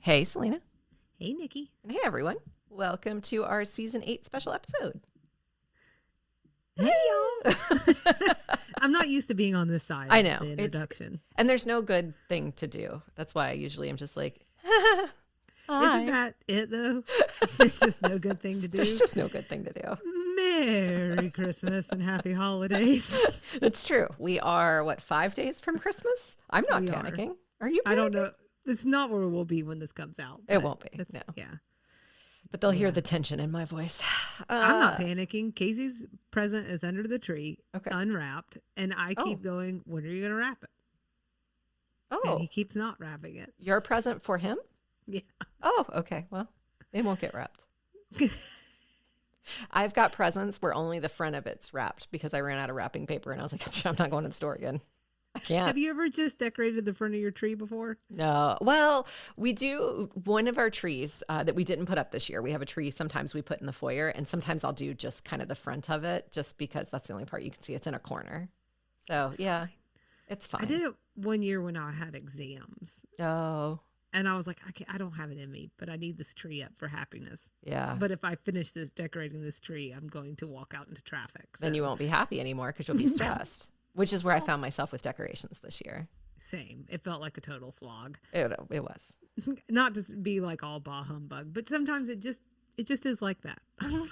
Hey, Salina. Hey, Nikki. And hey, everyone. Welcome to our Season 8 special episode. Hey, y'all. I'm not used to being on this side I know. of the introduction. And there's no good thing to do. That's why I usually am just like, Isn't that it, though? There's just no good thing to do. There's just no good thing to do. Merry Christmas and happy holidays. It's true. We are, 5 days from Christmas? I'm not panicking. Are you panicking? I don't know. It's not where we'll be when this comes out. It won't be. No. Yeah. But they'll hear the tension in my voice. I'm not panicking. Casey's present is under the tree, unwrapped, and I keep going, when are you going to wrap it? Oh. And he keeps not wrapping it. You're present for him? Yeah. Oh, okay. Well, it won't get wrapped. I've got presents where only the front of it's wrapped because I ran out of wrapping paper and I was like, I'm not going to the store again. I can't. Have you ever just decorated the front of your tree before? No. Well, we do. One of our trees that we didn't put up this year, we have a tree sometimes we put in the foyer, and sometimes I'll do just kind of the front of it just because that's the only part you can see. It's in a corner. So, yeah, it's fine. I did it one year when I had exams. Oh. And I was like, I don't have it in me, but I need this tree up for happiness. Yeah. But if I finish decorating this tree, I'm going to walk out into traffic. So. Then you won't be happy anymore because you'll be stressed, which is where I found myself with decorations this year. Same. It felt like a total slog. It was. Not to be like all bah humbug, but sometimes it just is like that. You know?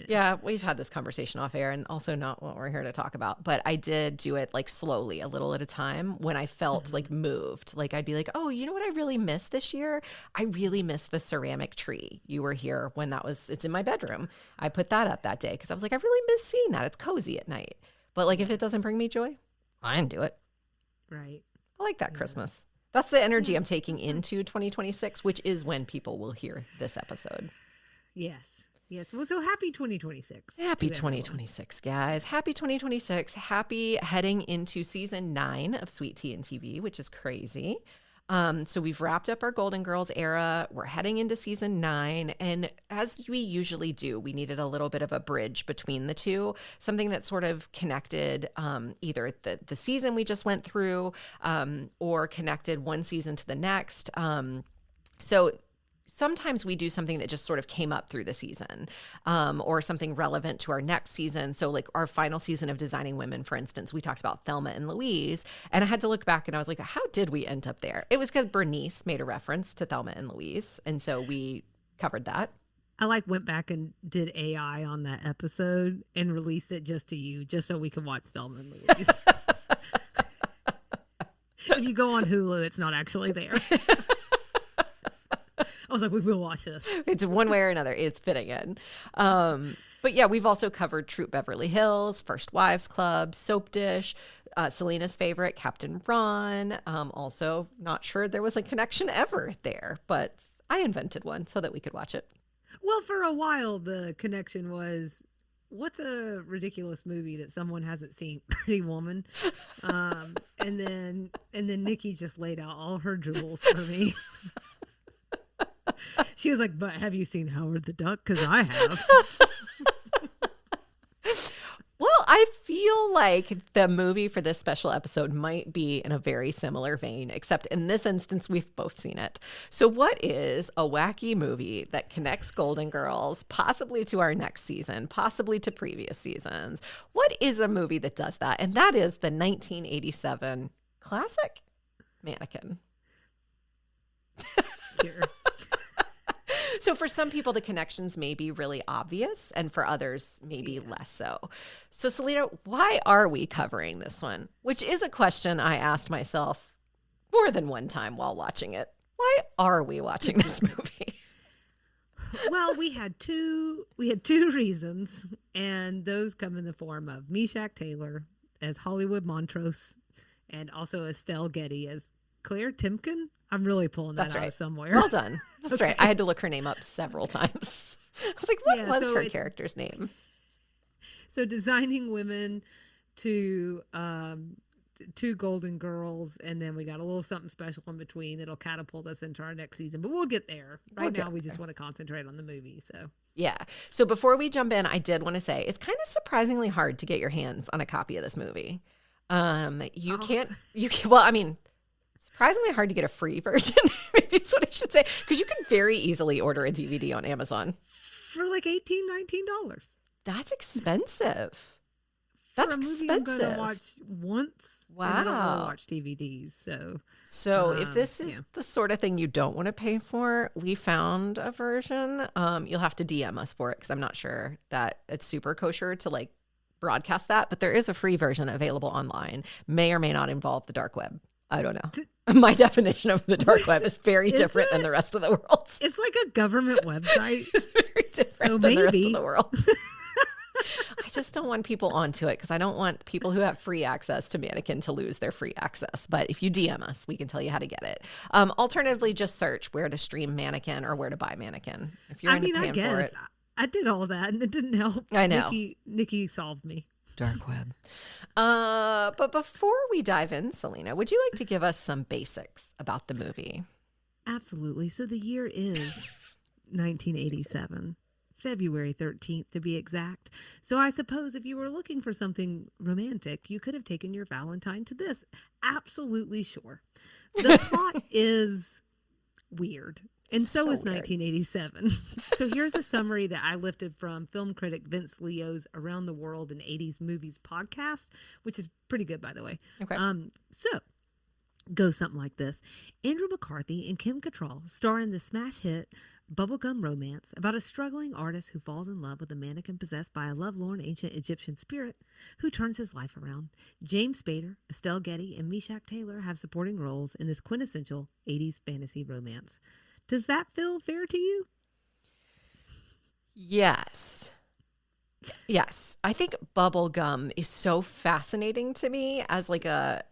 Yeah, we've had this conversation off air and also not what we're here to talk about. But I did do it like slowly, a little at a time when I felt like moved. Like I'd be like, oh, you know what I really miss this year? I really miss the ceramic tree. You were here when it's in my bedroom. I put that up that day because I was like, I really miss seeing that. It's cozy at night. But like if it doesn't bring me joy, I didn't do it. Right. I like that Christmas. That's the energy I'm taking into 2026, which is when people will hear this episode. Yes. Yes. Well, so happy 2026. Happy 2026, guys. Happy 2026. Happy heading into season 9 of Sweet Tea and TV, which is crazy. So we've wrapped up our Golden Girls era. We're heading into season 9. And as we usually do, we needed a little bit of a bridge between the two, something that sort of connected either the season we just went through or connected one season to the next. So sometimes we do something that just sort of came up through the season or something relevant to our next season. So like our final season of Designing Women, for instance, we talked about Thelma and Louise. And I had to look back and I was like, how did we end up there? It was because Bernice made a reference to Thelma and Louise. And so we covered that. I went back and did AI on that episode and released it just to you, just so we could watch Thelma and Louise. If you go on Hulu, it's not actually there. I was like, we will watch this. It's one way or another. It's fitting in. But yeah, we've also covered Troop Beverly Hills, First Wives Club, Soap Dish, Salina's favorite, Captain Ron. Also, not sure there was a connection ever there, but I invented one so that we could watch it. Well, for a while, the connection was, what's a ridiculous movie that someone hasn't seen? Pretty Woman. And then Nikki just laid out all her jewels for me. She was like, but have you seen Howard the Duck? Because I have. Well, I feel like the movie for this special episode might be in a very similar vein, except in this instance, we've both seen it. So what is a wacky movie that connects Golden Girls, possibly to our next season, possibly to previous seasons? What is a movie that does that? And that is the 1987 classic Mannequin. Sure. So for some people, the connections may be really obvious, and for others, maybe less so. So Salina, why are we covering this one? Which is a question I asked myself more than one time while watching it. Why are we watching this movie? Well, we had two reasons, and those come in the form of Meshack Taylor as Hollywood Montrose, and also Estelle Getty as Claire Timken. I'm really pulling that out of somewhere. Well done. That's right. I had to look her name up several times. I was like, what was her character's name? So Designing Women to two Golden Girls, and then we got a little something special in between that'll catapult us into our next season. But we'll get there. Right now, we just want to concentrate on the movie. So yeah. So before we jump in, I did want to say it's kind of surprisingly hard to get your hands on a copy of this movie. You can't. Well, I mean, surprisingly hard to get a free version. Maybe that's what I should say. Because you can very easily order a DVD on Amazon. For like $18-19. That's expensive. For That's a movie expensive. I'm going to watch once. Wow. And I don't really watch DVDs, So if this is the sort of thing you don't want to pay for, we found a version. You'll have to DM us for it because I'm not sure that it's super kosher to like broadcast that, but there is a free version available online. May or may not involve the dark web. I don't know. My definition of the dark web is very different than the rest of the world. It's like a government website. It's very different than the rest of the world. I just don't want people onto it because I don't want people who have free access to Mannequin to lose their free access. But if you DM us, we can tell you how to get it. Alternatively, just search where to stream Mannequin or where to buy Mannequin. If you're into paying for it. I did all that and it didn't help. I know. Nikki solved me. Dark web. But before we dive in, Salina, would you like to give us some basics about the movie? Absolutely. So the year is 1987. February 13th to be exact. So I suppose if you were looking for something romantic, you could have taken your Valentine to this. Absolutely sure. The plot is weird. And so is 1987. So here's a summary that I lifted from film critic Vince Leo's Around the World in 80s Movies podcast, which is pretty good, by the way. Okay. So goes something like this. Andrew McCarthy and Kim Cattrall star in the smash hit bubblegum romance about a struggling artist who falls in love with a mannequin possessed by a lovelorn ancient Egyptian spirit who turns his life around. James Spader, Estelle Getty, and Meshack Taylor have supporting roles in this quintessential 80s fantasy romance. Does that feel fair to you? Yes. Yes. I think bubblegum is so fascinating to me as like a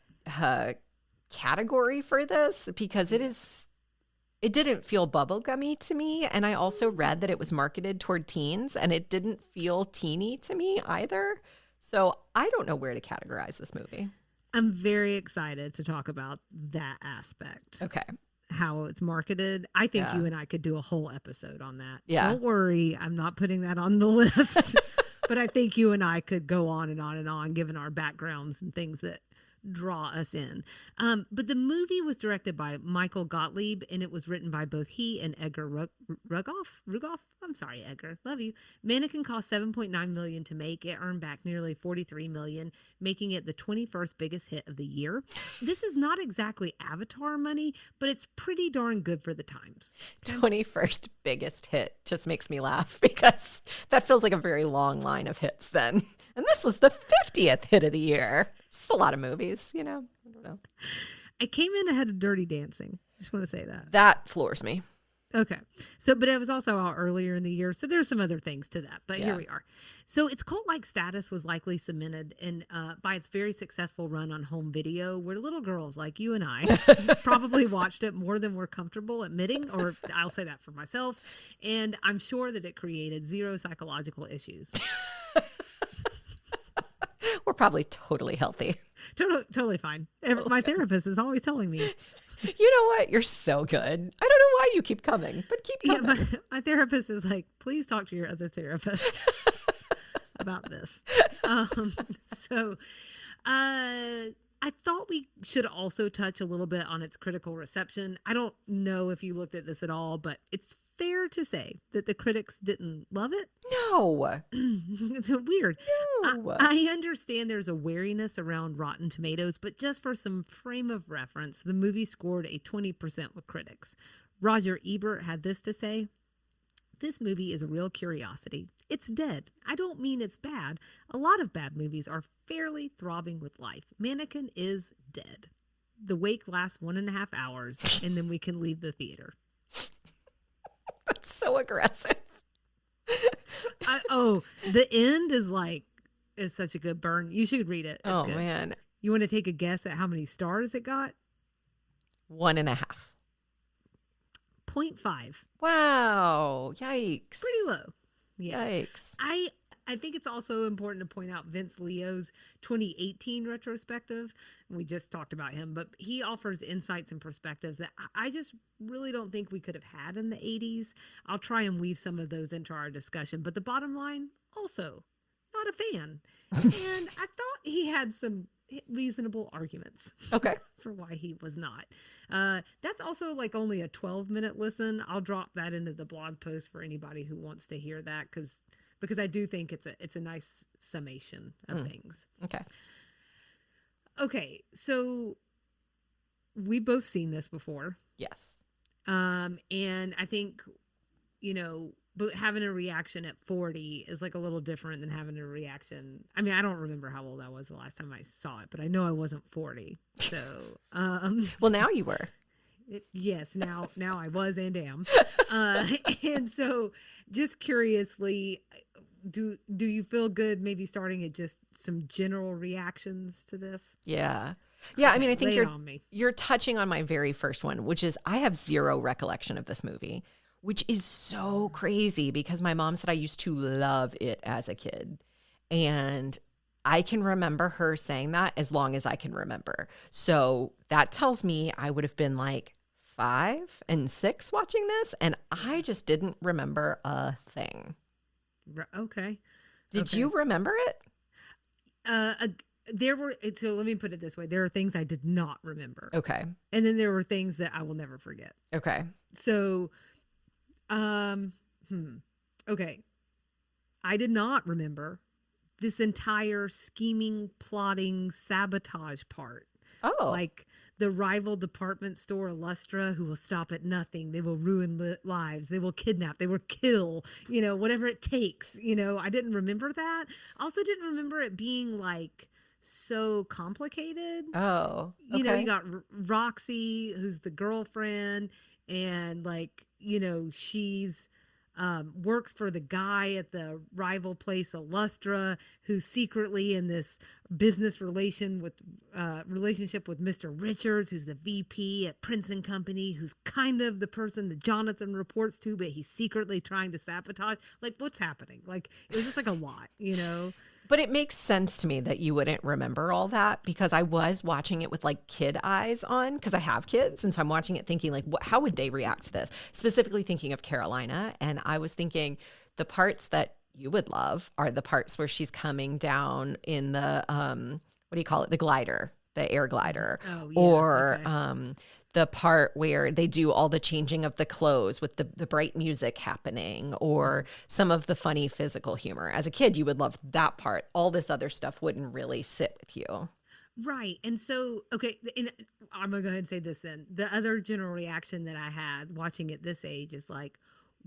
category for this because it didn't feel bubblegummy to me. And I also read that it was marketed toward teens and it didn't feel teeny to me either. So I don't know where to categorize this movie. I'm very excited to talk about that aspect. Okay. How it's marketed. I think you and I could do a whole episode on that. Yeah. Don't worry. I'm not putting that on the list. But I think you and I could go on and on and on, given our backgrounds and things that draw us in. But the movie was directed by Michael Gottlieb, and it was written by both he and Edgar Rugoff. I'm sorry, Edgar. Love you. Mannequin cost $7.9 million to make. It earned back nearly $43 million, making it the 21st biggest hit of the year. This is not exactly Avatar money, but it's pretty darn good for the times. 21st biggest hit just makes me laugh because that feels like a very long line of hits then. And this was the 50th hit of the year. Just a lot of movies, you know. I don't know. I came in ahead of Dirty Dancing. I just want to say that. That floors me. Okay. So, but it was also out earlier in the year. So there's some other things to that. But here we are. So its cult-like status was likely cemented by its very successful run on home video, where little girls like you and I probably watched it more than we're comfortable admitting, or I'll say that for myself. And I'm sure that it created zero psychological issues. We're probably totally healthy. Totally fine. My therapist is always telling me. You know what? You're so good. I don't know why you keep coming, but keep coming. Yeah, my therapist is like, please talk to your other therapist about this. I thought we should also touch a little bit on its critical reception. I don't know if you looked at this at all, but it's fair to say that the critics didn't love it. No. It's weird. No. I understand there's a wariness around Rotten Tomatoes, but just for some frame of reference, the movie scored a 20% with critics. Roger Ebert had this to say: "This movie is a real curiosity. It's dead. I don't mean it's bad. A lot of bad movies are fairly throbbing with life. Mannequin is dead. The wake lasts 1.5 hours, and then we can leave the theater." That's so aggressive. The end is such a good burn. You should read it. It's good. Man. You want to take a guess at how many stars it got? 1.5. 0.5. Wow. Yikes. Pretty low. Yeah. Yikes. I think it's also important to point out Vince Leo's 2018 retrospective. We just talked about him, but he offers insights and perspectives that I just really don't think we could have had in the 80s. I'll try and weave some of those into our discussion, but the bottom line, also not a fan. And I thought he had some reasonable arguments. Okay. For why he was not. That's also like only a 12-minute listen. I'll drop that into the blog post for anybody who wants to hear that because I do think it's a nice summation of things. Okay. Okay, so we've both seen this before. Yes. And I think, but having a reaction at 40 is like a little different than having a reaction. I mean, I don't remember how old I was the last time I saw it, but I know I wasn't 40. So, well, now you were. Yes, now I was and am. And so just curiously, do you feel good maybe starting at just some general reactions to this? Yeah. Yeah, I mean, I think you're you're touching on my very first one, which is I have zero recollection of this movie, which is so crazy because my mom said I used to love it as a kid. And I can remember her saying that as long as I can remember. So that tells me I would have been like 5 and 6 watching this, and I just didn't remember a thing. Okay. Did you remember it? So let me put it this way. There are things I did not remember. Okay. And then there were things that I will never forget. Okay. So, okay. I did not remember this entire scheming, plotting, sabotage part. Oh. Like the rival department store Illustra, who will stop at nothing. They will ruin lives. They will kidnap. They will kill, whatever it takes. I didn't remember that. Also didn't remember it being like so complicated. Oh, okay. You got Roxy, who's the girlfriend, and like, she's works for the guy at the rival place Illustra, who's secretly in this business relationship with Mr. Richards, who's the VP at Prince and Company, who's kind of the person that Jonathan reports to, but he's secretly trying to sabotage. Like, what's happening? Like, it was just like a lot, But it makes sense to me that you wouldn't remember all that because I was watching it with like kid eyes on because I have kids. And so I'm watching it thinking like, how would they react to this? Specifically thinking of Carolina. And I was thinking the parts that you would love are the parts where she's coming down in the, what do you call it? The glider, the air glider. Oh, yeah. Or, okay. The part where they do all the changing of the clothes with the bright music happening or some of the funny physical humor. As a kid, you would love that part. All this other stuff wouldn't really sit with you. Right. And so, okay, and I'm going to go ahead and say this then. The other general reaction that I had watching at this age is like,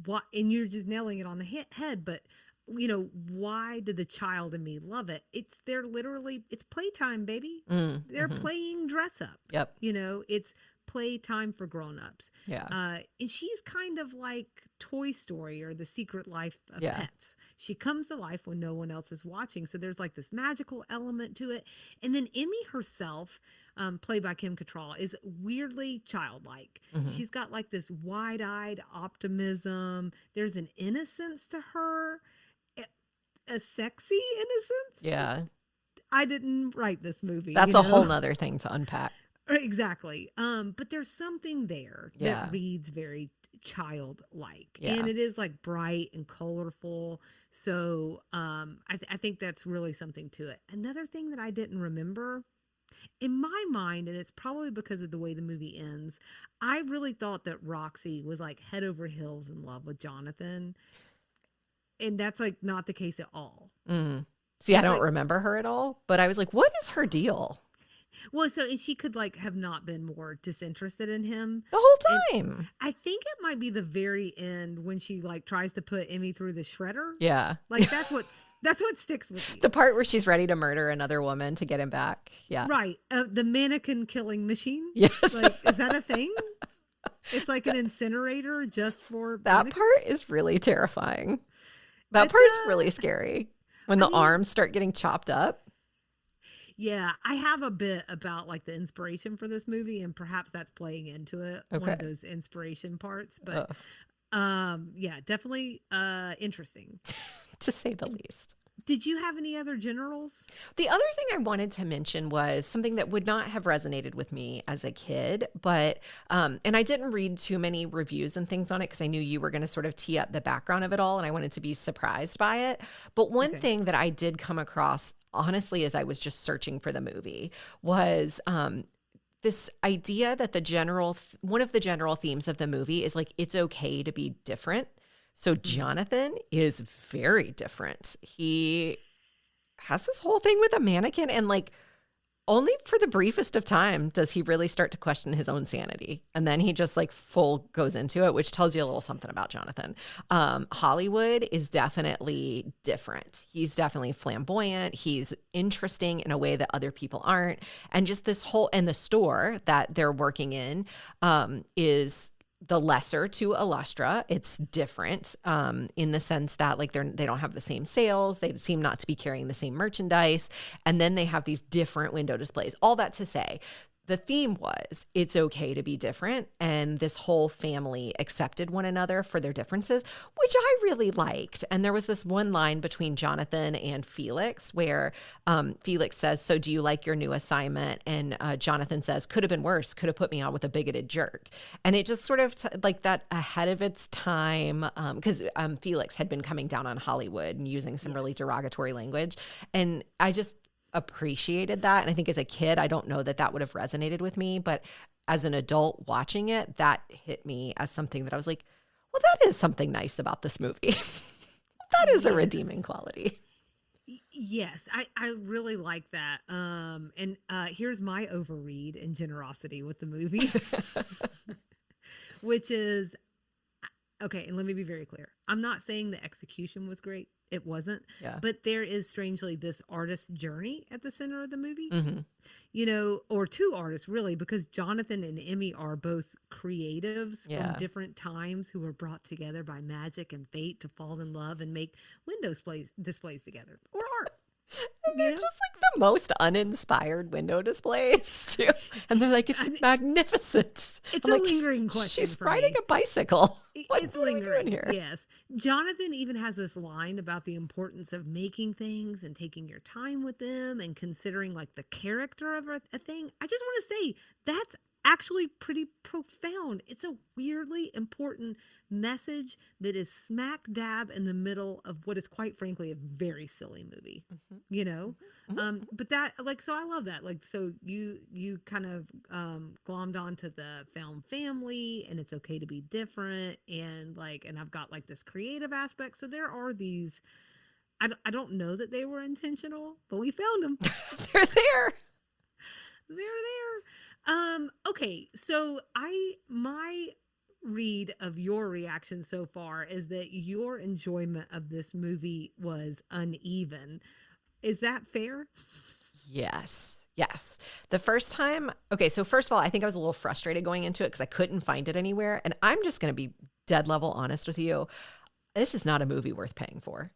what? And you're just nailing it on the head, but why did the child in me love it? It's playtime, baby. They're playing dress up. Yep. It's playtime for grown-ups. Yeah. And she's kind of like Toy Story or The Secret Life of Pets. She comes to life when no one else is watching. So there's like this magical element to it. And then Emmy herself, played by Kim Cattrall, is weirdly childlike. She's got like this wide-eyed optimism. There's an innocence to her, a sexy innocence. Yeah. I didn't write this movie. That's a whole nother thing to unpack. Exactly. But there's something there that reads very childlike. Yeah. And it is like bright and colorful. So I think that's really something to it. Another thing that I didn't remember in my mind, and it's probably because of the way the movie ends, I really thought that Roxy was like head over heels in love with Jonathan. And that's like not the case at all. See, I don't remember her at all, but I was like, what is her deal? Well, and she could like have not been more disinterested in him the whole time. And I think it might be the very end when she like tries to put Emmy through the shredder. Yeah. Like that's what sticks with you. The part where she's ready to murder another woman to get him back. Yeah. Right. The mannequin killing machine. Yes. Like, is that a thing? It's like an incinerator just for that part is really terrifying. That part's really scary when the arms start getting chopped up. Yeah, I have a bit about like the inspiration for this movie, and perhaps that's playing into it. Okay. One of those inspiration parts, but yeah, definitely interesting to say the least. Did you have any other generals? The other thing I wanted to mention was something that would not have resonated with me as a kid, but, and I didn't read too many reviews and things on it because I knew you were going to sort of tee up the background of it all and I wanted to be surprised by it. But one thing that I did come across honestly, as I was just searching for the movie, was this idea that one of the general themes of the movie is like, it's okay to be different. So Jonathan is very different. He has this whole thing with a mannequin, and like, only for the briefest of time does he really start to question his own sanity. And then he just like full goes into it, which tells you a little something about Jonathan. Hollywood is definitely different. He's definitely flamboyant. He's interesting in a way that other people aren't. And just this whole, and the store that they're working in is the lesser to Illustra. It's different in the sense that like they don't have the same sales. They seem not to be carrying the same merchandise. And then they have these different window displays. All that to say, the theme was it's okay to be different. And this whole family accepted one another for their differences, which I really liked. And there was this one line between Jonathan and Felix where Felix says, "So do you like your new assignment?" And Jonathan says, "Could have been worse. Could have put me on with a bigoted jerk." And it just sort of like that ahead of its time, because Felix had been coming down on Hollywood and using some really derogatory language. And I just appreciated that. And I think as a kid, I don't know that that would have resonated with me, but as an adult watching it, that hit me as something that I was like, well, that is something nice about this movie. That is a redeeming quality. Yes, I really like that. And here's my overread and generosity with the movie, which is, okay, and let me be very clear. I'm not saying the execution was great. It wasn't. Yeah. But there is strangely this artist's journey at the center of the movie. You know, or two artists really, because Jonathan and Emmy are both creatives from different times who were brought together by magic and fate to fall in love and make window displays together or art. And they're just like the most uninspired window displays too. And they're like, it's magnificent. It's a lingering question. She's riding a bicycle. It's lingering here. Yes. Jonathan even has this line about the importance of making things and taking your time with them and considering like the character of a thing. I just want to say that's actually pretty profound. It's a weirdly important message that is smack dab in the middle of what is quite frankly a very silly movie, you know? But that like, so I love that. Like, so you kind of glommed onto the film family and it's okay to be different. And like, and I've got like this creative aspect. So there are these, I don't know that they were intentional, but we found them. They're there. They're there. Okay, so my read of your reaction so far is that your enjoyment of this movie was uneven. Is that fair? Yes. The first time, okay, so first of all, I think I was a little frustrated going into it because I couldn't find it anywhere. And I'm just going to be dead level honest with you. This is not a movie worth paying for.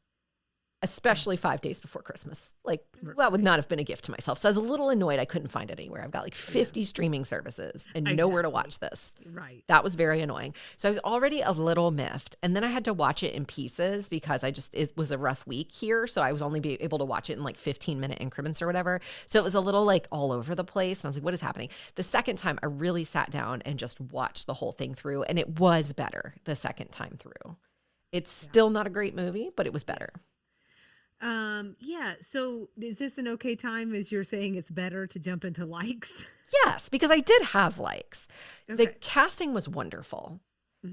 Especially 5 days before Christmas. Like, that would not have been a gift to myself. So I was a little annoyed I couldn't find it anywhere. I've got like 50 streaming services and nowhere to watch this. Right. That was very annoying. So I was already a little miffed. And then I had to watch it in pieces because it was a rough week here. So I was only able to watch it in like 15-minute increments or whatever. So it was a little like all over the place. And I was like, what is happening? The second time I really sat down and just watched the whole thing through. And it was better the second time through. It's still not a great movie, but it was better. Yeah. So is this an okay time as you're saying it's better to jump into likes? Yes, because I did have likes. Okay. The casting was wonderful.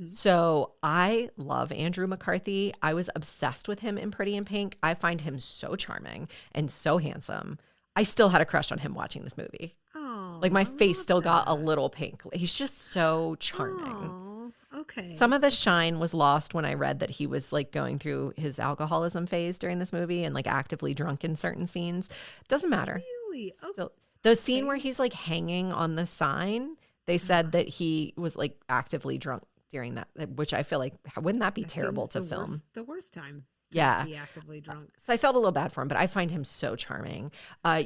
So I love Andrew McCarthy. I was obsessed with him in Pretty in Pink. I find him so charming and so handsome. I still had a crush on him watching this movie. Oh, like my face still got a little pink. He's just so charming. Oh. Okay. Some of the shine was lost when I read that he was like going through his alcoholism phase during this movie and like actively drunk in certain scenes. Doesn't matter. Really? Still, the scene where he's like hanging on the sign, they said that he was like actively drunk during that, which I feel like, wouldn't that be terrible to film? The worst time. Yeah. Be actively drunk. So I felt a little bad for him, but I find him so charming.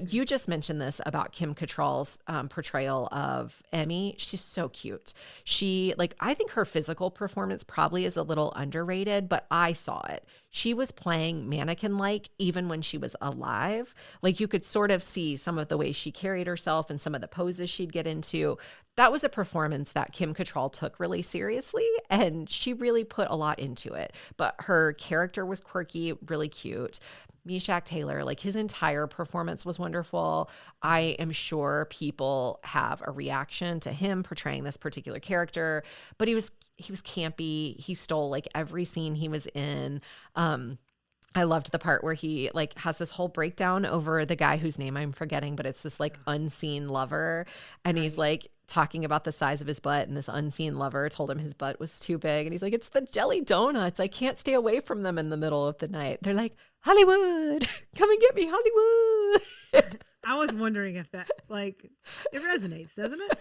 You just mentioned this about Kim Cattrall's portrayal of Emmy. She's so cute. I think her physical performance probably is a little underrated, but I saw it. She was playing mannequin-like even when she was alive. Like you could sort of see some of the way she carried herself and some of the poses she'd get into. That was a performance that Kim Cattrall took really seriously, and she really put a lot into it. But her character was quirky, really cute. Meshack Taylor, like his entire performance was wonderful. I am sure people have a reaction to him portraying this particular character, but he was campy. He stole like every scene he was in. I loved the part where he like has this whole breakdown over the guy whose name I'm forgetting, but it's this like unseen lover. And he's like talking about the size of his butt, and this unseen lover told him his butt was too big. And he's like, it's the jelly donuts. I can't stay away from them in the middle of the night. They're like, Hollywood, come and get me, Hollywood. I was wondering if that, like, it resonates, doesn't it?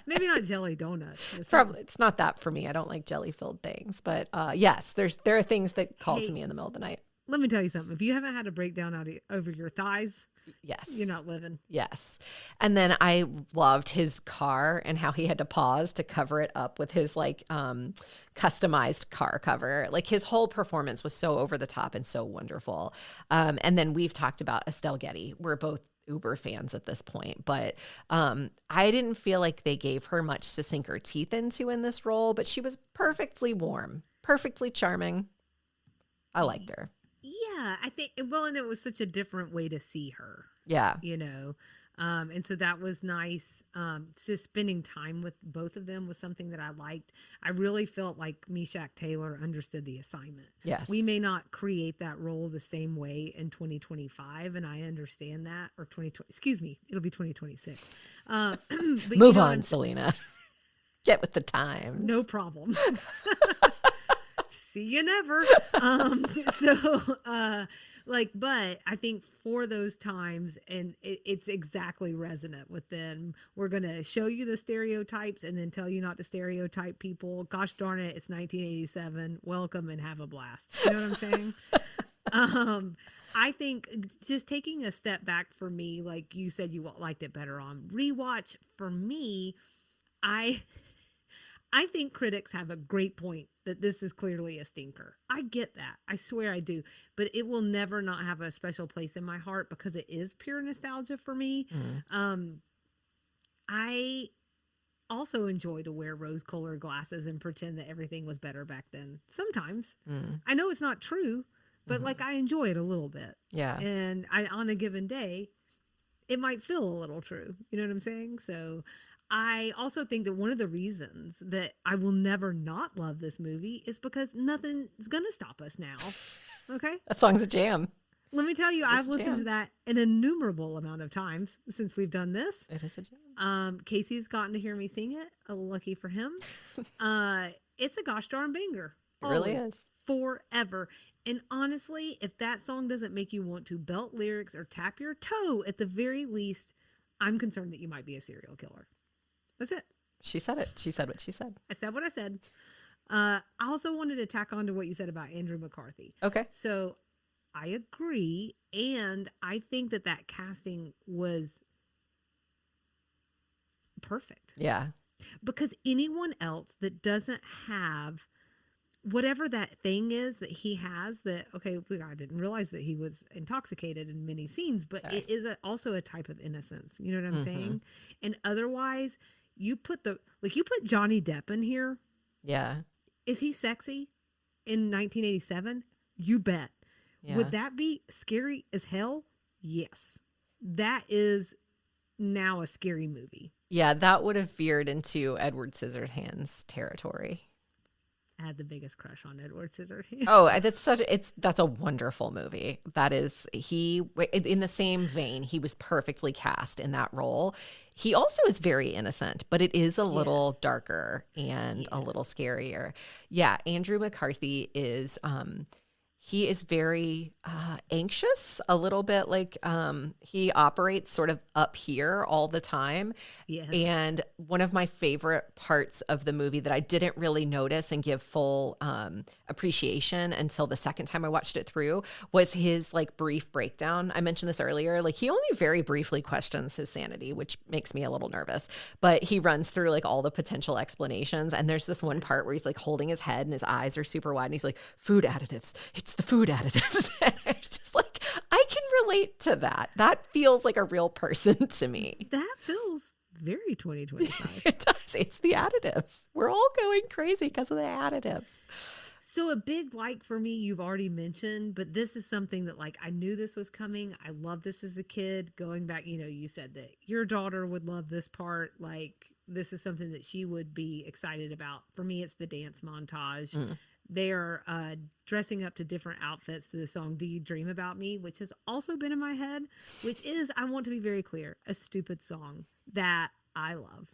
Maybe not jelly donuts. Probably it's not that for me. I don't like jelly filled things, but yes, there are things that call to me in the middle of the night. Let me tell you something. If you haven't had a breakdown over your thighs, yes, you're not living. Yes. And then I loved his car and how he had to pause to cover it up with his like customized car cover. Like his whole performance was so over the top and so wonderful. And then we've talked about Estelle Getty. We're both uber fans at this point, but I didn't feel like they gave her much to sink her teeth into in this role, but she was perfectly warm, perfectly charming. I liked her. Yeah, I think, well, and it was such a different way to see her. Yeah. You know, and so that was nice. Just spending time with both of them was something that I liked. I really felt like Meshack Taylor understood the assignment. Yes. We may not create that role the same way in 2025, and I understand that, or 2020, excuse me, it'll be 2026. But Move on, Salina. Get with the times. No problem. See you never. But I think for those times, and it's exactly resonant with them. We're going to show you the stereotypes and then tell you not to stereotype people. Gosh darn it, it's 1987. Welcome and have a blast. You know what I'm saying? I think just taking a step back for me, like you said, you liked it better on rewatch. For me, I think critics have a great point that this is clearly a stinker. I get that. I swear I do. But it will never not have a special place in my heart because it is pure nostalgia for me. I also enjoy to wear rose-colored glasses and pretend that everything was better back then. Sometimes. I know it's not true, but like I enjoy it a little bit. Yeah. And on a given day, it might feel a little true. You know what I'm saying? So I also think that one of the reasons that I will never not love this movie is because nothing's going to stop us now. Okay? That song's a jam. Let me tell you, I've listened to that an innumerable amount of times since we've done this. It is a jam. Casey's gotten to hear me sing it. Lucky for him. It's a gosh darn banger. It really is. Forever. And honestly, if that song doesn't make you want to belt lyrics or tap your toe at the very least, I'm concerned that you might be a serial killer. That's it. She said it. She said what she said. I said what I said. I also wanted to tack on to what you said about Andrew McCarthy. Okay. So I agree. And I think that casting was perfect. Yeah. Because anyone else that doesn't have whatever that thing is that he has that, okay, I didn't realize that he was intoxicated in many scenes, but it is also a type of innocence. You know what I'm saying? And otherwise, you put Johnny Depp in here. Yeah. Is he sexy in 1987? You bet. Yeah. Would that be scary as hell? Yes. That is now a scary movie. Yeah, that would have veered into Edward Scissorhands territory. I had the biggest crush on Edward Scissorhands. Oh, that's a wonderful movie. That is, he, in the same vein, he was perfectly cast in that role. He also is very innocent, but it is a little darker and a little scarier. Yeah, Andrew McCarthy is, he is very anxious, a little bit like he operates sort of up here all the time. Yes. And one of my favorite parts of the movie that I didn't really notice and give full appreciation until the second time I watched it through was his like brief breakdown. I mentioned this earlier. Like he only very briefly questions his sanity, which makes me a little nervous. But he runs through like all the potential explanations. And there's this one part where he's like holding his head and his eyes are super wide. And he's like, food additives. It's the food additives. And it's just like, I can relate to that. That feels like a real person to me. That feels very 2025. It does. It's the additives. We're all going crazy because of the additives. So a big like for me, you've already mentioned, but this is something that like I knew this was coming. I loved this as a kid. Going back, you said that your daughter would love this part. Like this is something that she would be excited about. For me, it's the dance montage. Mm. They are dressing up to different outfits to the song "Do You Dream About Me," which has also been in my head. Which is, I want to be very clear, a stupid song that I love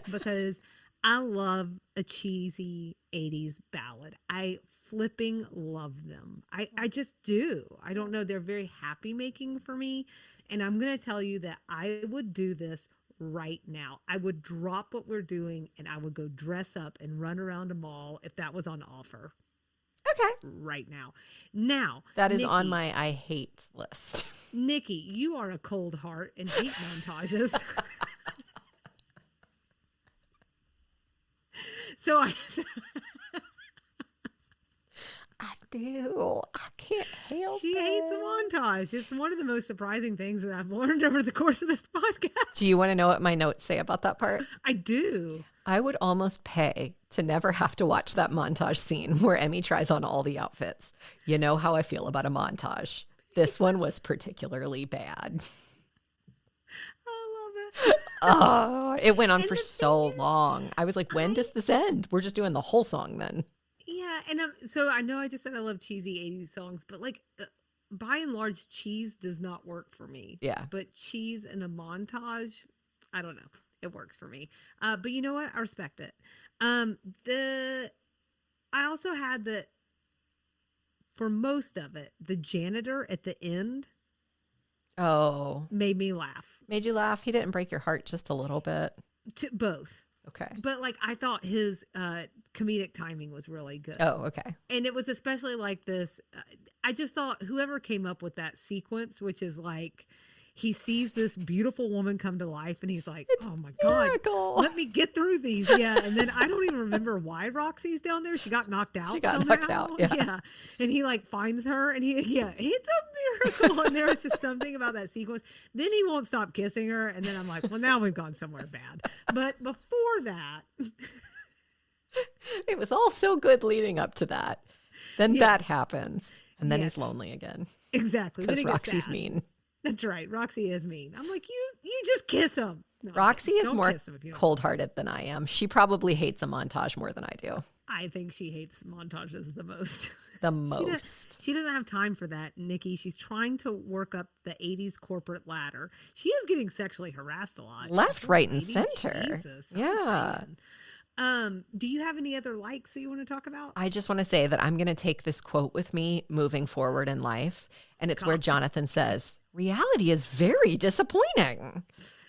because I love a cheesy 80s ballad. I flipping love them. I just do. I don't know. They're very happy making for me. And I'm going to tell you that I would do this right now. I would drop what we're doing and I would go dress up and run around a mall if that was on offer. Okay. Right now. Now, That is Nikki, on my I hate list. Nikki, you are a cold heart and hate montages. So I do. I can't help she it. hates the montage. It's one of the most surprising things that I've learned over the course of this podcast. Do you want to know what my notes say about that part? I do. I would almost pay to never have to watch that montage scene where Emmy tries on all the outfits. You know how I feel about a montage. This one was particularly bad. I love it. Oh, it went on And for the so thing is, long. I was like, when does this end? We're just doing the whole song then. Yeah, and so I know I just said I love cheesy 80s songs, but like by and large, cheese does not work for me. Yeah. But cheese in a montage, I don't know. It works for me. But you know what? I respect it. I also had that for most of it, the janitor at the end Oh, made me laugh. made you laugh? He didn't break your heart just a little bit? To both. Okay. But like I thought his comedic timing was really good. Oh, okay. And it was especially like this. I just thought whoever came up with that sequence, which is like he sees this beautiful woman come to life and he's like, It's oh my God, miracle. let me get through these. Yeah. And then I don't even remember why Roxy's down there. She got knocked out. She got somehow. knocked out. Yeah. And he like finds her and it's a miracle. And there was just something about that sequence. Then he won't stop kissing her. And then I'm like, well, now we've gone somewhere bad. But before that, It was all so good leading up to that. Then Yeah. that happens. And then Yeah. he's lonely again exactly. Then because it gets Roxy's sad. mean. That's right. Roxy is mean. I'm like, you just kiss him. No, I'm Roxy kidding. is Don't more kiss him if you don't- cold-hearted than I am. She probably hates a montage more than I do. I think she hates montages the most. The She, most. she doesn't have time for that, Nikki. She's trying to work up the 80s corporate ladder. She is getting sexually harassed a lot. Left, Poor right, and lady. center. Jesus, I'm Yeah. saying. Do you have any other likes that you want to talk about? I just want to say that I'm going to take this quote with me moving forward in life. And it's where Copy. Jonathan says, reality is very disappointing.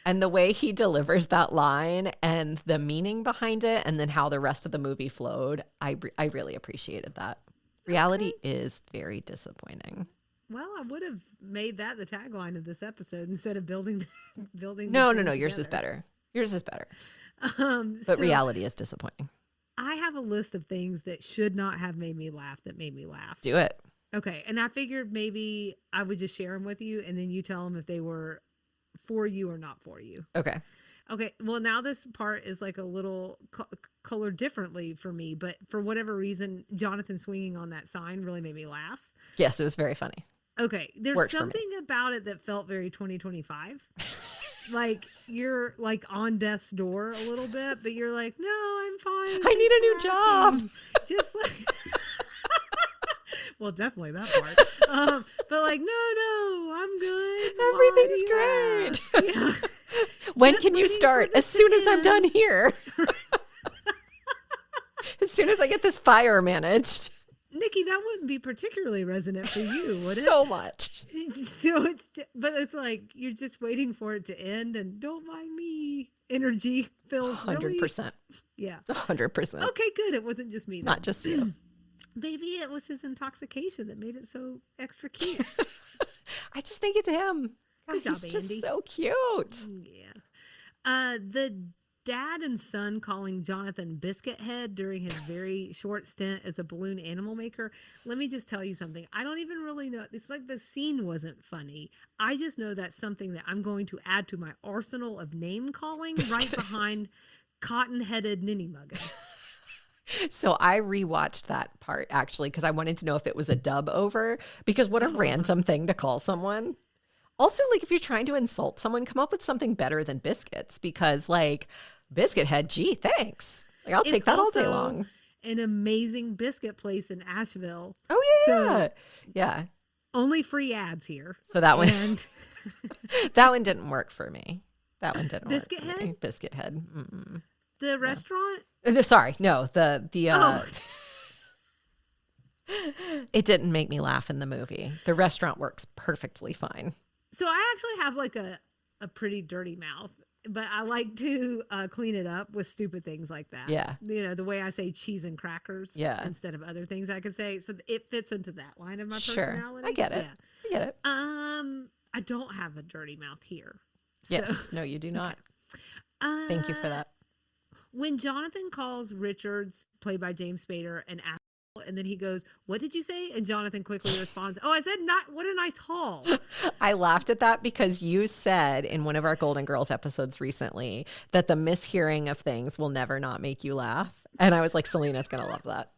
And the way he delivers that line and the meaning behind it, and then how the rest of the movie flowed, I really appreciated that. Reality is very disappointing. Well, I would have made that the tagline of this episode instead of building. No. things Yours is together. better. Yours is better. So But reality is disappointing. I have a list of things that should not have made me laugh that made me laugh. Do it. Okay, and I figured maybe I would just share them with you, and then you tell them if they were for you or not for you. Okay. Okay, well now this part is like a little colored differently for me, but for whatever reason, Jonathan swinging on that sign really made me laugh. Yes, it was very funny. Okay, there's Worked for me. something about it that felt very 2025. Like you're like on death's door a little bit, but you're like, no, I'm fine. I need a new Thanks for asking." job. Just like, well, definitely that part. But like, no, I'm good. Everything's La-di-da. great. Yeah. When Just can you waiting for start? this As to soon as I'm end. done here. As soon as I get this fire managed. Nikki, that wouldn't be particularly resonant for you, would it? So much. So but it's like you're just waiting for it to end, and don't mind me. Energy feels really, 100%. yeah. 100%. Okay, good. It wasn't just me. Then. Not just you. Maybe it was his intoxication that made it so extra cute. I just think it's him. Good God, job, he's just Andy. so cute. Yeah. The dad and son calling Jonathan Biscuit Head during his very short stint as a balloon animal maker. Let me just tell you something. I don't even really know. It's like the scene wasn't funny. I just know that's something that I'm going to add to my arsenal of name calling right behind cotton-headed ninny muggin. So I rewatched that part actually because I wanted to know if it was a dub over, because what a random thing to call someone. Also, like if you're trying to insult someone, come up with something better than biscuits, because like biscuit head, gee, thanks. Like I'll It's take that all day also long. an amazing biscuit place in Asheville. Oh So yeah. Yeah. only free ads here. So that one And that one didn't work for me. That one didn't work Biscuit for me. Head? Biscuit head. Mm-mm. the restaurant. No, sorry. No, the Oh, it didn't make me laugh in the movie. The restaurant works perfectly fine. so I actually have like a pretty dirty mouth, but I like to clean it up with stupid things like that. Yeah. You know, the way I say cheese and crackers Yeah. instead of other things I could say. So it fits into that line of my Sure. personality. I get it. Yeah. I get it. I don't have a dirty mouth here. So, Yes. No, you do not. Thank you for that. When Jonathan calls Richards, played by James Spader, an asshole, and then he goes, "What did you say?" And Jonathan quickly responds, "Oh, I said not. What a nice haul." I laughed at that because you said in one of our Golden Girls episodes recently that the mishearing of things will never not make you laugh. And I was like, Selena's going to love that.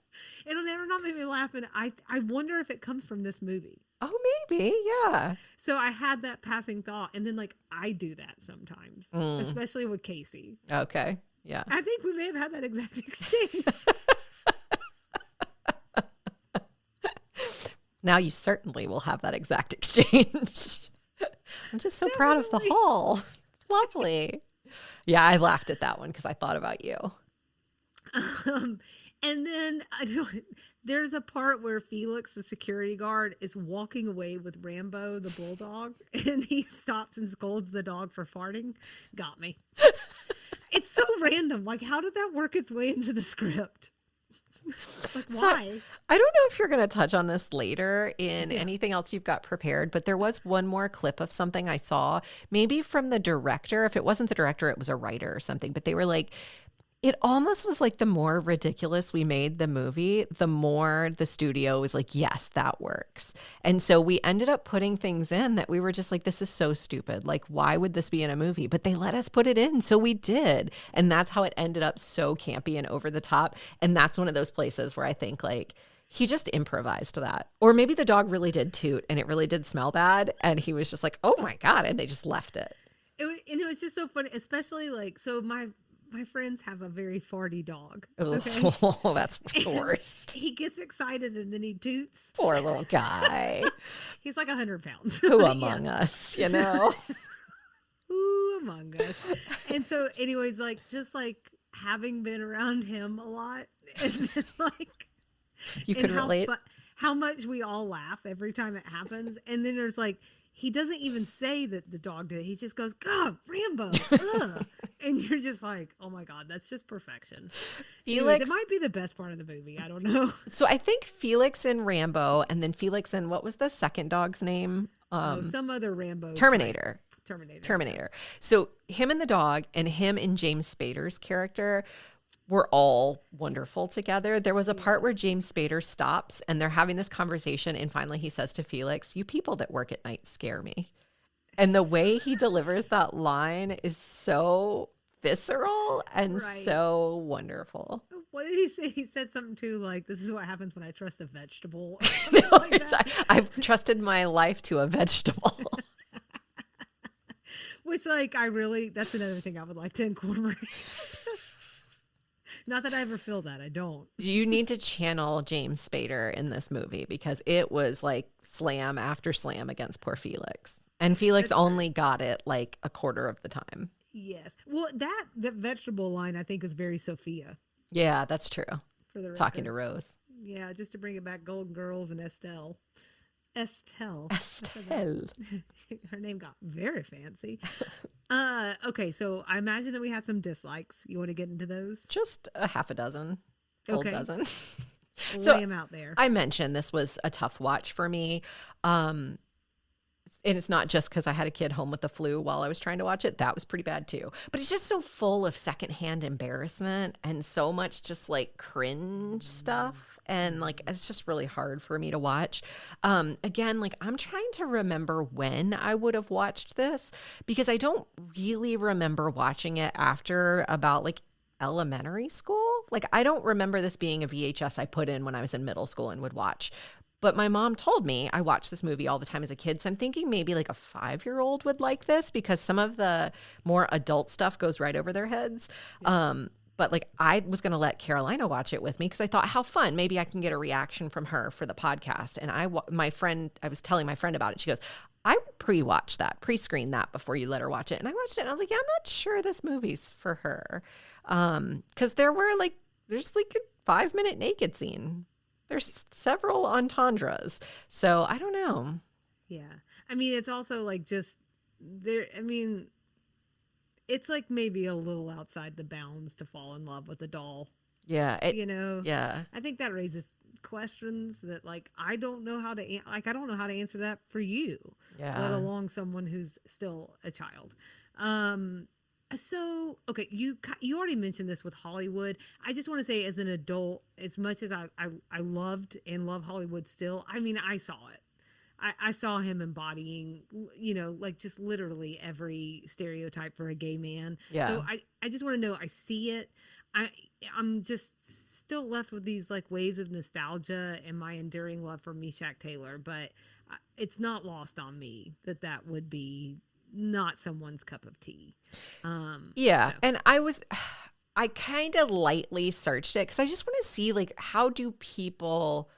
It'll never not make me laugh, and I wonder if it comes from this movie. Oh, maybe. Yeah. So I had that passing thought, and then like I do that sometimes, especially with Casey. Okay. Yeah. I think we may have had that exact exchange. Now you certainly will have that exact exchange. I'm just so proud of the Definitely. haul. It's lovely. Yeah, I laughed at that one because I thought about you. And then there's a part where Felix, the security guard, is walking away with Rambo, the bulldog, and he stops and scolds the dog for farting. Got me. It's so random. Like, how did that work its way into the script? Like, So, why? I don't know if you're going to touch on this later in anything else you've got prepared, but there was one more clip of something I saw, maybe from the director. If it wasn't the director, it was a writer or something, but they were like, it almost was like the more ridiculous we made the movie, the more the studio was like, yes, that works. And so we ended up putting things in that we were just like, this is so stupid. Like, why would this be in a movie? But they let us put it in. So we did. And that's how it ended up so campy and over the top. And that's one of those places where I think like, he just improvised that. Or maybe the dog really did toot and it really did smell bad. And he was just like, oh my God. And they just left it. And it was just so funny, especially like, so my friends have a very farty dog. Oh, that's the And worst. he gets excited and then he toots. Poor little guy. He's like 100 pounds. Who Yeah. among us, you know? Who among us? And so, anyways, like just like having been around him a lot, and then like You and could relate. how much we all laugh every time it happens, and then there's like he doesn't even say that the dog did it. He just goes, "God, Rambo," ugh. And you're just like, "Oh my God, that's just perfection." Anyways, Felix. it might be the best part of the movie. I don't know. So I think Felix and Rambo, and then Felix and what was the second dog's name? Some other Rambo Terminator. Terminator. Terminator. So him and the dog and him and James Spader's character were all wonderful together. There was a part where James Spader stops and they're having this conversation. And finally he says to Felix, "You people that work at night scare me." And the way he delivers that line is so visceral and Right. so wonderful. What did he say? He said something too like, "This is what happens when I trust a vegetable." Or No, something like it's- that. I've trusted my life to a vegetable. Which, like, that's another thing I would like to incorporate. Not that I ever feel that. I don't. You need to channel James Spader in this movie because it was like slam after slam against poor Felix. And Felix That's fair. only got it like a quarter of the time. Yes. Well, that vegetable line I think is very Sophia Yeah, that's true. for the Talking to record. Rose. Yeah, just to bring it back, Golden Girls and Estelle. Estelle. Estelle. Her name got very fancy. Okay, so I imagine that we had some dislikes. You want to get into those? Just a half a dozen. Full Okay. dozen. Lay So, them out there. I mentioned this was a tough watch for me. And it's not just because I had a kid home with the flu while I was trying to watch it. That was pretty bad too. But it's just so full of secondhand embarrassment and so much just like cringe stuff. And like, it's just really hard for me to watch. Again, like I'm trying to remember when I would have watched this because I don't really remember watching it after about like elementary school. Like, I don't remember this being a VHS I put in when I was in middle school and would watch. But my mom told me I watched this movie all the time as a kid. So I'm thinking maybe like a 5-year-old would like this because some of the more adult stuff goes right over their heads. But like I was going to let Carolina watch it with me because I thought how fun. Maybe I can get a reaction from her for the podcast. And I was telling my friend about it. She goes, I would pre-watch that, pre-screen that before you let her watch it. And I watched it and I was like, yeah, I'm not sure this movie's for her. Because there's like a 5-minute naked scene. There's several entendres. So I don't know. Yeah. I mean, it's also like just there. I mean, it's like maybe a little outside the bounds to fall in love with a doll. Yeah. Yeah. I think that raises questions that like I don't know how to I don't know how to answer that for you. Yeah. Let alone someone who's still a child. So okay, you already mentioned this with Hollywood. I just want to say, as an adult, as much as I loved and love Hollywood still, I mean, I saw it. I saw him embodying, like just literally every stereotype for a gay man. Yeah. So I just want to know, I see it. I'm just still left with these like waves of nostalgia and my enduring love for Meshach Taylor, but it's not lost on me that would be not someone's cup of tea. Yeah. So. And I kind of lightly searched it because I just want to see like, how do people,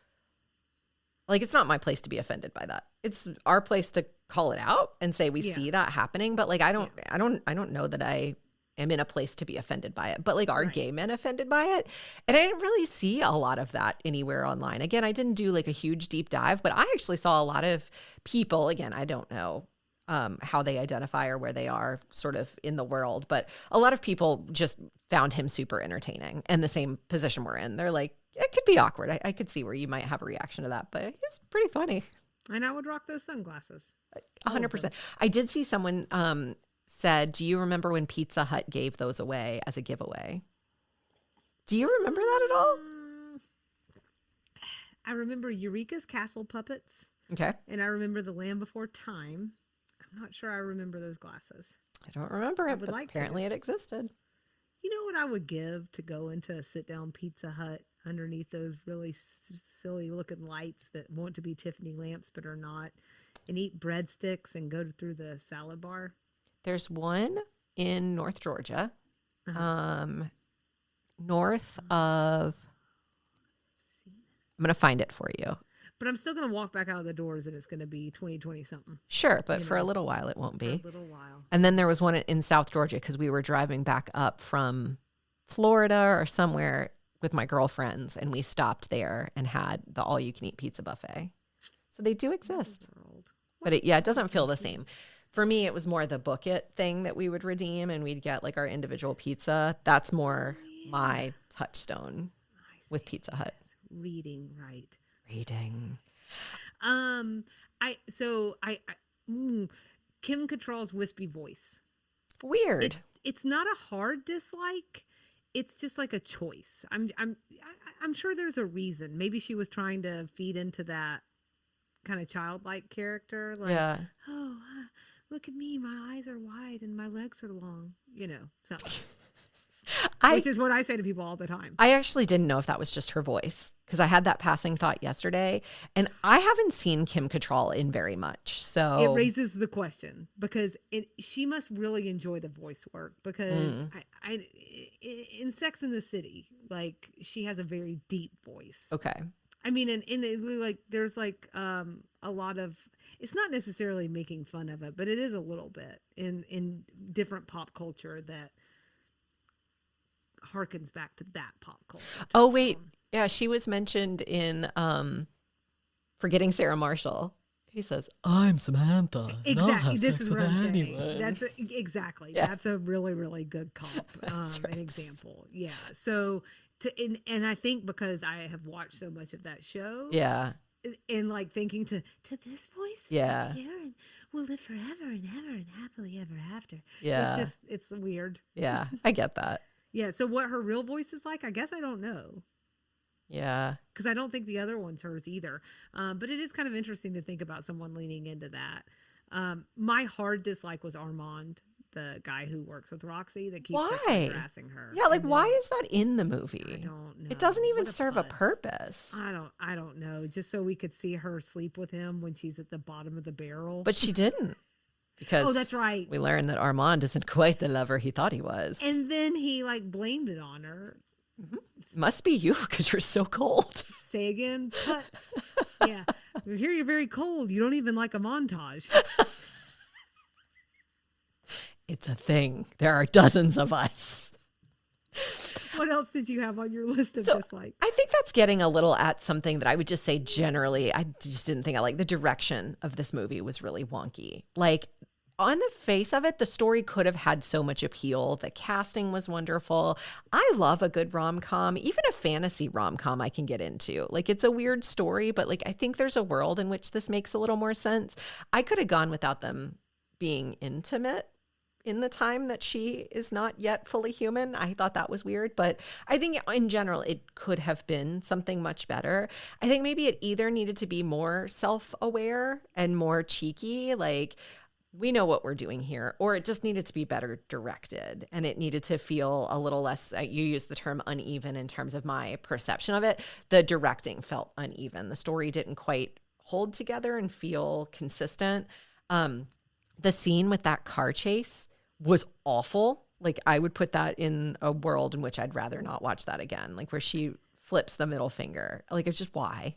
like, it's not my place to be offended by that. It's our place to call it out and say we see that happening. But like, I don't know that I am in a place to be offended by it. But like, are gay men offended by it? And I didn't really see a lot of that anywhere online. Again, I didn't do like a huge deep dive, but I actually saw a lot of people. Again, I don't know how they identify or where they are sort of in the world, but a lot of people just found him super entertaining, and the same position we're in. They're like, it could be awkward. I could see where you might have a reaction to that, but he's pretty funny. And I would rock those sunglasses. 100%. I did see someone said, do you remember when Pizza Hut gave those away as a giveaway? Do you remember that at all? I remember Eureka's Castle puppets. Okay. And I remember The Land Before Time. I'm not sure I remember those glasses. I don't remember it, but apparently it existed. You know what I would give to go into a sit-down Pizza Hut underneath those really silly-looking lights that want to be Tiffany lamps but are not, and eat breadsticks and go through the salad bar? There's one in North Georgia, north of... I'm going to find it for you. But I'm still going to walk back out of the doors and it's going to be 2020 something. Sure, but for a little while it won't be. For a little while. And then there was one in South Georgia because we were driving back up from Florida or somewhere with my girlfriends, and we stopped there and had the all-you-can-eat pizza buffet. So they do exist. But it doesn't feel the same. For me, it was more the book it thing that we would redeem, and we'd get like our individual pizza. That's more my touchstone with Pizza Hut. Reading, right. Reading. Kim Cattrall's wispy voice. Weird. It's not a hard dislike. It's just like a choice. I'm sure there's a reason. Maybe she was trying to feed into that kind of childlike character. Like, oh, look at me. My eyes are wide and my legs are long. Something. Which is what I say to people all the time. I actually didn't know if that was just her voice because I had that passing thought yesterday, and I haven't seen Kim Cattrall in very much. So it raises the question because she must really enjoy the voice work because in Sex and the City, like she has a very deep voice. Okay. I mean, and like there's like a lot of, it's not necessarily making fun of it, but it is a little bit in different pop culture that harkens back to that pop culture. Oh wait, yeah, she was mentioned in Forgetting Sarah Marshall. He says, "I'm Samantha." Exactly. This is what I'm saying. That's exactly. Yeah. That's a really, really good comp. An example. Yeah. So and I think because I have watched so much of that show. Yeah. And like thinking to this voice. Yeah. Here and we'll live forever and ever and happily ever after. Yeah. It's weird. Yeah, I get that. Yeah, so what her real voice is like, I guess I don't know. Yeah. Because I don't think the other one's hers either. But it is kind of interesting to think about someone leaning into that. My hard dislike was Armand the guy who works with Roxy that keeps Why? harassing her. Yeah, like And why then, is that in the I movie? don't know. It doesn't even What a serve a putz. purpose. I don't know. Just so we could see her sleep with him when she's at the bottom of the barrel. But she didn't, Oh, that's because right. we learned that Armand isn't quite the lover he thought he was. And then he like blamed it on her. Must be you because you're so cold. Say again, putz. Yeah. We hear you're very cold. You don't even like a montage. It's a thing. There are dozens of us. What else did you have on your list of So dislikes? I think that's getting a little at something that I would just say generally. I just didn't think I like the direction of this movie was really wonky. Like on the face of it, the story could have had so much appeal. The casting was wonderful. I love a good rom-com, even a fantasy rom-com I can get into. Like it's a weird story, but like I think there's a world in which this makes a little more sense. I could have gone without them being intimate in the time that she is not yet fully human. I thought that was weird, but I think in general, it could have been something much better. I think maybe it either needed to be more self-aware and more cheeky, like we know what we're doing here, or it just needed to be better directed and it needed to feel a little less, you use the term uneven in terms of my perception of it. The directing felt uneven. The story didn't quite hold together and feel consistent. The scene with that car chase was awful. Like I would put that in a world in which I'd rather not watch that again. Like where she flips the middle finger. Like it's just why?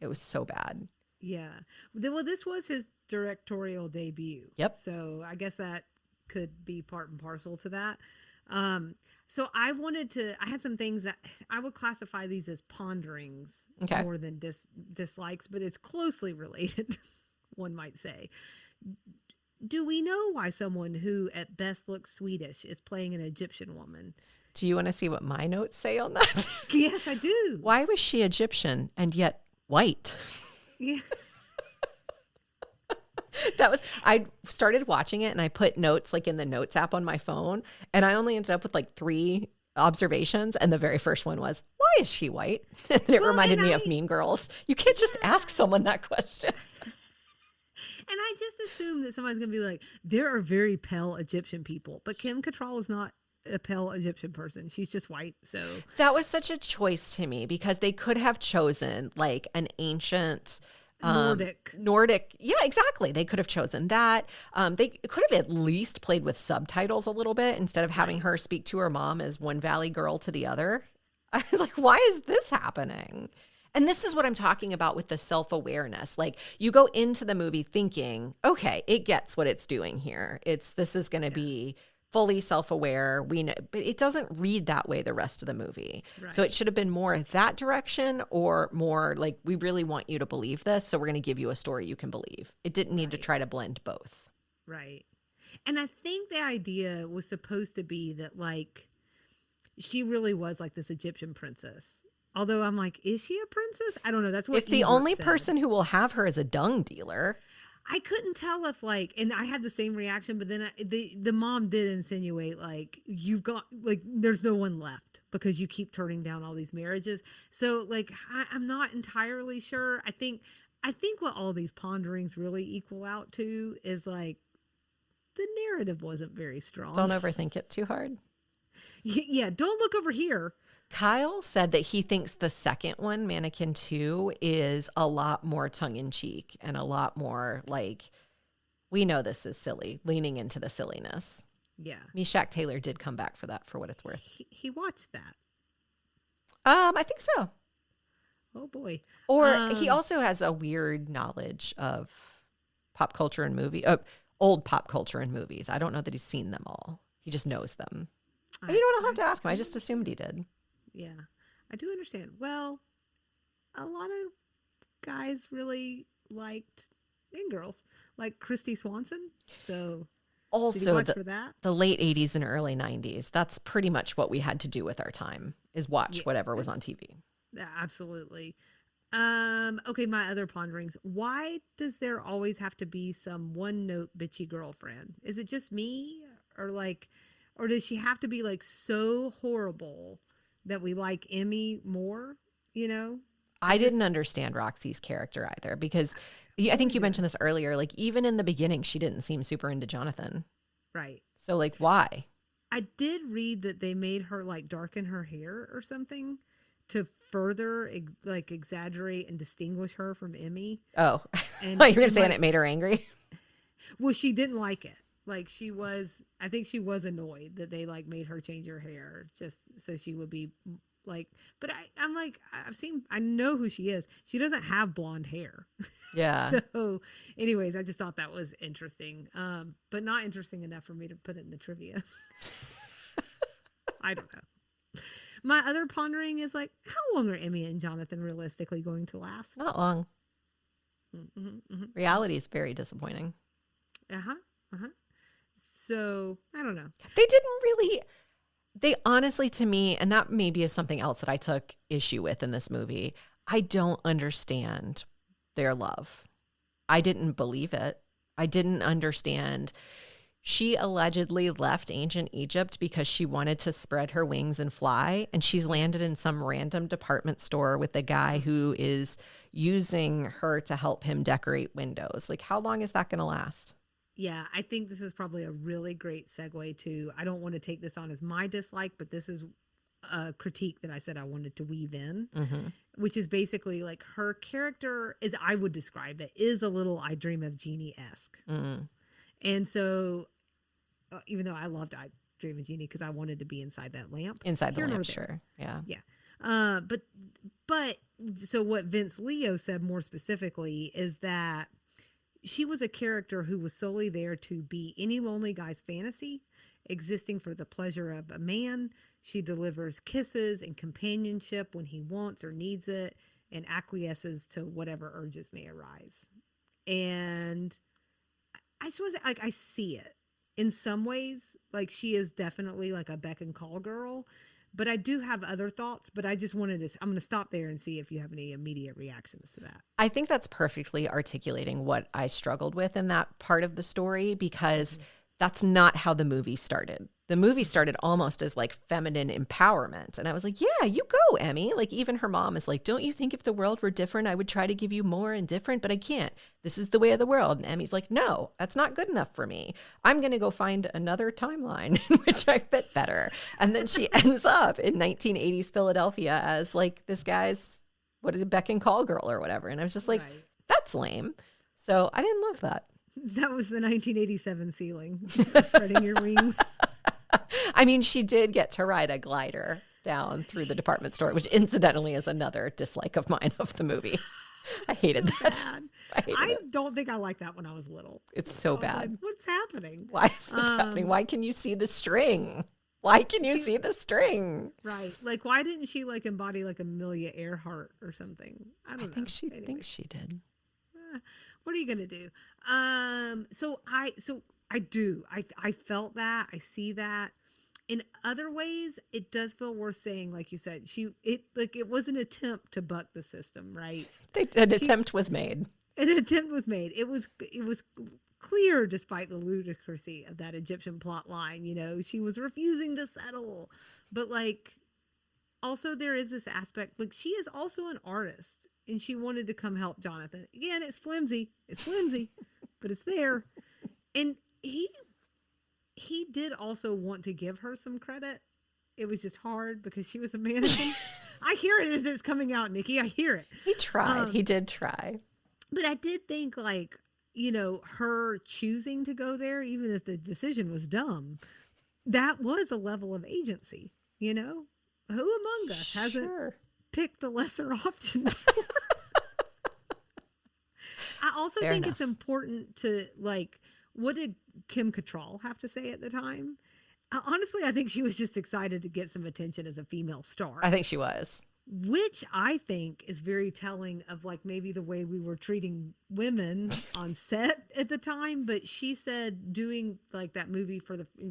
It was so bad. Yeah. Well, this was his directorial debut. Yep. So I guess that could be part and parcel to that. So I had some things that I would classify these as ponderings more than dislikes, but it's closely related, one might say. Do we know why someone who at best looks Swedish is playing an Egyptian woman? Do you want to see what my notes say on that? Yes, I do. Why was she Egyptian and yet white? Yeah. I started watching it and I put notes like in the notes app on my phone and I only ended up with like 3 observations. And the very first one was, why is she white? And it reminded me of Mean Girls. You can't just ask someone that question. And I just assume that somebody's going to be like, there are very pale Egyptian people, but Kim Cattrall is not a pale Egyptian person. She's just white. So that was such a choice to me because they could have chosen like an ancient Nordic. Yeah, exactly. They could have chosen that. They could have at least played with subtitles a little bit instead of having her speak to her mom as one Valley girl to the other. I was like, why is this happening? And this is what I'm talking about with the self-awareness. Like you go into the movie thinking, okay, it gets what it's doing here. This is going to be fully self-aware. We know, but it doesn't read that way the rest of the movie. Right. So it should have been more that direction or more like, we really want you to believe this. So we're going to give you a story you can believe. It didn't need to try to blend both. Right. And I think the idea was supposed to be that like, she really was like this Egyptian princess. Although I'm like, is she a princess? I don't know. That's what if the only person who will have her is a dung dealer. I couldn't tell if like, and I had the same reaction, but then the mom did insinuate like, you've got like, there's no one left because you keep turning down all these marriages. So like, I'm not entirely sure. I think what all these ponderings really equal out to is like, the narrative wasn't very strong. Don't overthink it too hard. Yeah. Don't look over here. Kyle said that he thinks the second one, Mannequin 2, is a lot more tongue-in-cheek and a lot more like, we know this is silly, leaning into the silliness. Yeah. Meshach Taylor did come back for that, for what it's worth. He watched that. I think so. Oh, boy. Or he also has a weird knowledge of pop culture and old pop culture and movies. I don't know that he's seen them all. He just knows them. You don't have to ask him. I just assumed he did. Yeah, I do understand. Well, a lot of guys really liked Mean Girls, like Christy Swanson. So also for that? The late 80s and early 90s. That's pretty much what we had to do with our time is watch whatever was on TV. Yeah, absolutely. Okay, my other ponderings. Why does there always have to be some one-note bitchy girlfriend? Is it just me? Or does she have to be like so horrible that we like Emmy more, you know? I didn't understand Roxy's character either because I think you mentioned this earlier. Like even in the beginning, she didn't seem super into Jonathan. Right. So like, why? I did read that they made her like darken her hair or something to further like exaggerate and distinguish her from Emmy. Oh, And like you're and saying like it made her angry. well, she didn't like it. Like she was, I think she was annoyed that they like made her change her hair just so she would be like. But I'm like, I know who she is. She doesn't have blonde hair. Yeah. So, anyways, I just thought that was interesting, but not interesting enough for me to put it in the trivia. I don't know. My other pondering is like, how long are Emmy and Jonathan realistically going to last? Not long. Mm-hmm, mm-hmm. Reality is very disappointing. Uh-huh. Uh-huh. So, I don't know. They didn't really, they honestly, to me, and that maybe is something else that I took issue with in this movie, I don't understand their love. I didn't believe it. I didn't understand. She allegedly left ancient Egypt because she wanted to spread her wings and fly. And she's landed in some random department store with a guy who is using her to help him decorate windows. Like, how long is that going to last? Yeah, I think this is probably a really great segue to, I don't want to take this on as my dislike, but this is a critique that I said I wanted to weave in, which is basically like her character, as I would describe it, is a little I Dream of Jeannie-esque. And so, even though I loved I Dream of Jeannie because I wanted to be inside that lamp. Inside the lamp, sure. Yeah. Yeah. But so what Vince Leo said more specifically is that she was a character who was solely there to be any lonely guy's fantasy, existing for the pleasure of a man. She delivers kisses and companionship when he wants or needs it and acquiesces to whatever urges may arise. And I suppose like I see it in some ways, like she is definitely like a beck and call girl, but I do have other thoughts, but I just wanted to, I'm going to stop there and see if you have any immediate reactions to that. I think that's perfectly articulating what I struggled with in that part of the story, because that's not how the movie started. The movie started almost as like feminine empowerment. And I was like, yeah, you go, Emmy. Like even her mom is like, don't you think if the world were different, I would try to give you more and different, but I can't. This is the way of the world. And Emmy's like, no, that's not good enough for me. I'm going to go find another timeline in which I fit better. And then she ends up in 1980s Philadelphia as like this guy's, what is it, beck and call girl or whatever. And I was just like, that's lame. So I didn't love that. That was the 1987 ceiling, spreading your wings. I mean, she did get to ride a glider down through the department store, which incidentally is another dislike of mine of the movie. I hated that. I don't think I liked that when I was little. It's so bad. Like, what's happening? Why is this happening? Why can you see the string? Why can you see the string? Right. Like, why didn't she like embody like Amelia Earhart or something? I don't know. Think she thinks she did. What are you gonna do? So I do. I felt that. I see that. In other ways, it does feel worth saying, like you said, it was an attempt to buck the system, right? An attempt was made. An attempt was made. It was clear, despite the ludicrousy of that Egyptian plot line. You know, she was refusing to settle, but like, also there is this aspect. Like, she is also an artist, and she wanted to come help Jonathan. Again, it's flimsy. It's flimsy, but it's there, and he did also want to give her some credit. It was just hard because she was a mannequin. I hear it as it's coming out, Nikki. I hear it. He tried. He did try. But I did think, like, you know, her choosing to go there, even if the decision was dumb, that was a level of agency, you know? Who among us hasn't picked the lesser option before? I also think it's important to, like, what did Kim Cattrall have to say at the time? Honestly, I think she was just excited to get some attention as a female star. I think she was. Which I think is very telling of like maybe the way we were treating women on set at the time. But she said doing like that movie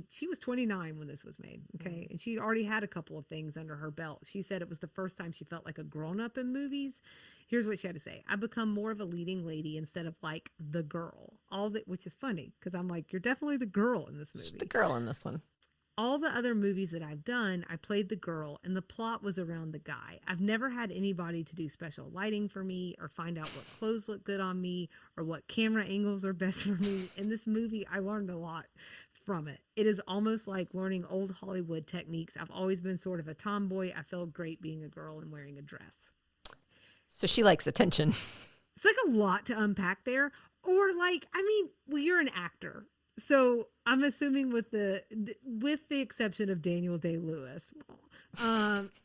she was 29 when this was made. Okay. And she'd already had a couple of things under her belt. She said it was the first time she felt like a grown up in movies. Here's what she had to say. I become more of a leading lady instead of like the girl. Which is funny because I'm like, you're definitely the girl in this movie. She's the girl in this one. All the other movies that I've done, I played the girl and the plot was around the guy. I've never had anybody to do special lighting for me or find out what clothes look good on me or what camera angles are best for me. In this movie, I learned a lot from it. It is almost like learning old Hollywood techniques. I've always been sort of a tomboy. I felt great being a girl and wearing a dress. So she likes attention. It's like a lot to unpack there. Or like, I mean, well, you're an actor. So I'm assuming with the exception of Daniel Day-Lewis,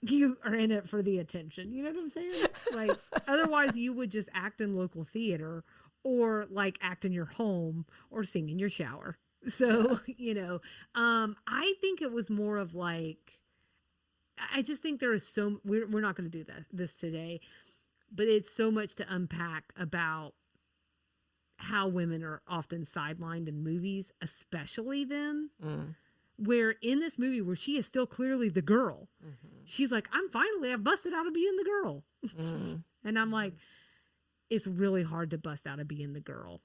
you are in it for the attention. You know what I'm saying? Like, otherwise you would just act in local theater or like act in your home or sing in your shower. So, I think it was more of like, I just think there is we're not going to do this today, but it's so much to unpack about how women are often sidelined in movies, especially then, where in this movie where she is still clearly the girl, she's like, I've busted out of being the girl. And I'm like, it's really hard to bust out of being the girl,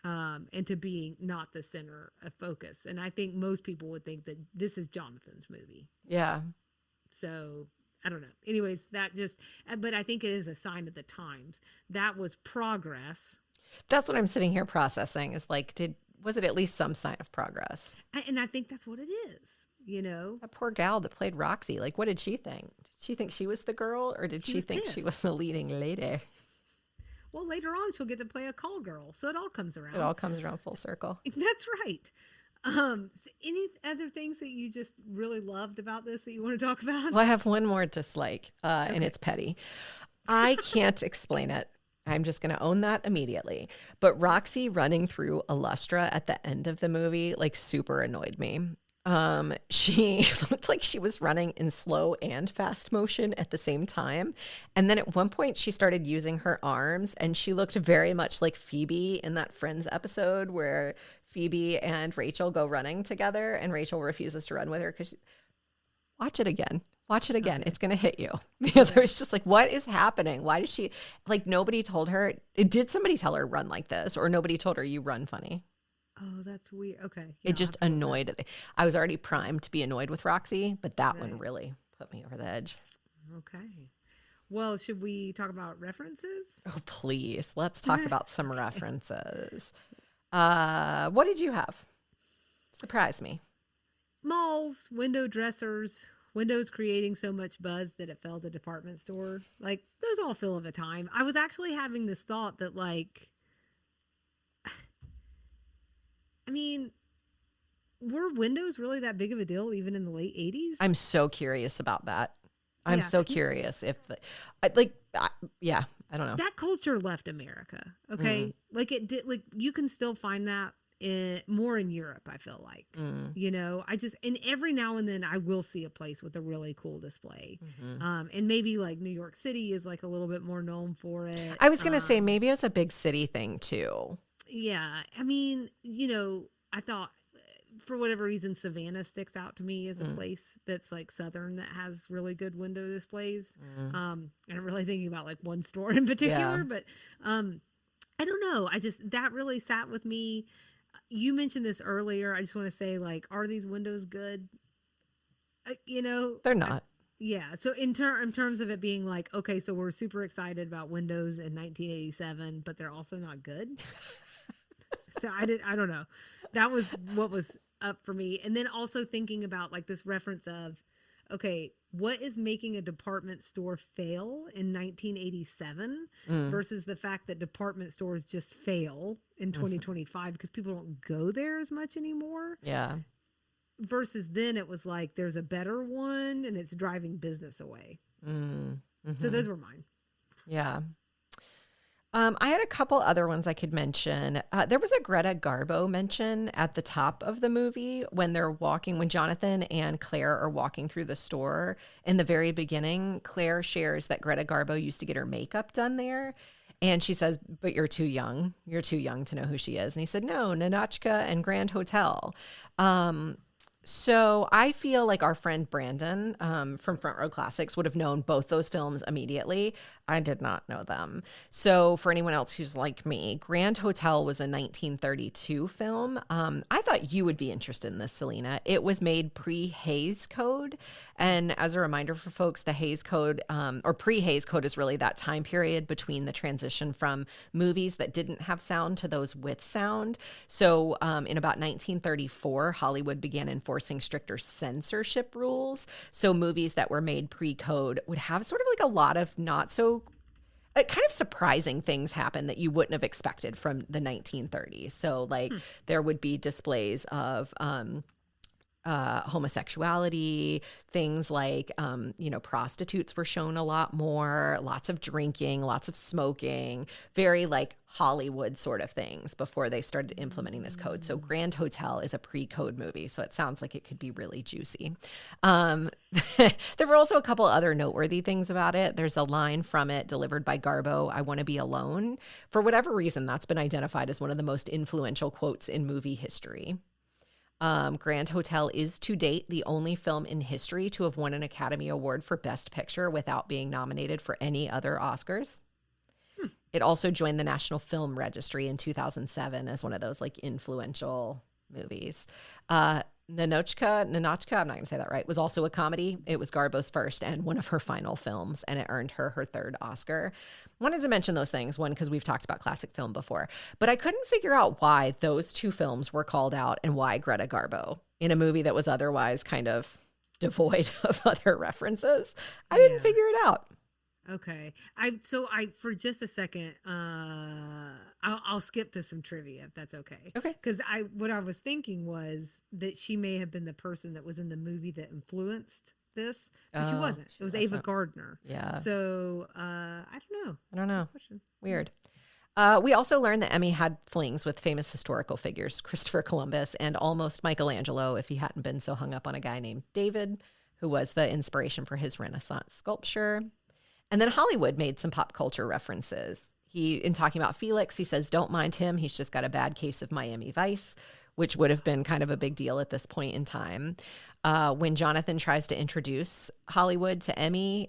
and to being not the center of focus. And I think most people would think that this is Jonathan's movie. Yeah. So I don't know. Anyways, but I think it is a sign of the times. That was progress. That's what I'm sitting here processing is like, was it at least some sign of progress? And I think that's what it is, That poor gal that played Roxy, like, what did she think? Did she think she was the girl or did she think she was the leading lady? Well, later on, she'll get to play a call girl. So it all comes around. It all comes around full circle. That's right. So any other things that you just really loved about this that you want to talk about? Well, I have one more dislike, and it's petty. I can't explain it. I'm just going to own that immediately. But Roxy running through Illustra at the end of the movie, like, super annoyed me. She looked like she was running in slow and fast motion at the same time. And then at one point she started using her arms and she looked very much like Phoebe in that Friends episode where Phoebe and Rachel go running together and Rachel refuses to run with her because watch it again. Watch it again. Okay. It's going to hit you because I was just like, what is happening? Why does she, like, nobody told her, did somebody tell her run like this? Or nobody told her you run funny? Oh, that's weird. Okay. Yeah, it just annoyed. I was already primed to be annoyed with Roxy, but that one really put me over the edge. Okay. Well, should we talk about references? Oh, please. Let's talk about some references. What did you have? Surprise me. Malls, window dressers, windows creating so much buzz that it fell to department store. Like, those all fill of a time. I was actually having this thought that, like, I mean, were windows really that big of a deal even in the late 80s? I'm so curious about that. I'm so curious if, I don't know. That culture left America, okay? Like, it did, like, you can still find that more in Europe, I feel like. And every now and then I will see a place with a really cool display. And maybe, like, New York City is, like, a little bit more known for it. I was going to say maybe it's a big city thing, too. Yeah. I mean, I thought for whatever reason, Savannah sticks out to me as a place that's like Southern that has really good window displays. And I'm really thinking about like one store in particular, but I don't know. That really sat with me. You mentioned this earlier. I just want to say, like, are these windows good? They're not. So in terms of it being like, okay, so we're super excited about Windows in 1987, but they're also not good. So I don't know. That was what was up for me. And then also thinking about like this reference of, okay, what is making a department store fail in 1987 versus the fact that department stores just fail in 2025 because people don't go there as much anymore. Yeah. Versus then it was like, there's a better one and it's driving business away. So those were mine. Yeah. I had a couple other ones I could mention. There was a Greta Garbo mention at the top of the movie when when Jonathan and Claire are walking through the store. In the very beginning, Claire shares that Greta Garbo used to get her makeup done there. And she says, but you're too young. You're too young to know who she is. And he said, no, Ninotchka and Grand Hotel. So I feel like our friend Brandon from Front Row Classics would have known both those films immediately. I did not know them. So for anyone else who's like me, Grand Hotel was a 1932 film. I thought you would be interested in this, Salina. It was made pre-Hays Code. And as a reminder for folks, the Hays Code or pre-Hays Code is really that time period between the transition from movies that didn't have sound to those with sound. So in about 1934, Hollywood began enforcing stricter censorship rules. So movies that were made pre-code would have sort of like a lot of not so kind of surprising things happen that you wouldn't have expected from the 1930s. So like there would be displays of homosexuality, things like, prostitutes were shown a lot more, lots of drinking, lots of smoking, very like Hollywood sort of things before they started implementing this code. So Grand Hotel is a pre-code movie, so it sounds like it could be really juicy. There were also a couple other noteworthy things about it. There's a line from it delivered by Garbo, "I want to be alone." For whatever reason, that's been identified as one of the most influential quotes in movie history. Grand Hotel is to date the only film in history to have won an Academy Award for Best Picture without being nominated for any other Oscars. It also joined the National Film Registry in 2007 as one of those like influential movies. Nanochka, I'm not going to say that right, was also a comedy. It was Garbo's first and one of her final films, and it earned her her third Oscar. Wanted to mention those things, one, because we've talked about classic film before, but I couldn't figure out why those two films were called out and why Greta Garbo in a movie that was otherwise kind of devoid of other references. I didn't figure it out. Okay. I for just a second, I'll skip to some trivia if that's okay. Okay. Because what I was thinking was that she may have been the person that was in the movie that influenced this, but she wasn't. It was Ava Gardner. Yeah. So I don't know. Question. Weird. We also learned that Emmy had flings with famous historical figures, Christopher Columbus and almost Michelangelo, if he hadn't been so hung up on a guy named David, who was the inspiration for his Renaissance sculpture. And then Hollywood made some pop culture references. In talking about Felix, he says, "Don't mind him. He's just got a bad case of Miami Vice," which would have been kind of a big deal at this point in time. When Jonathan tries to introduce Hollywood to Emmy,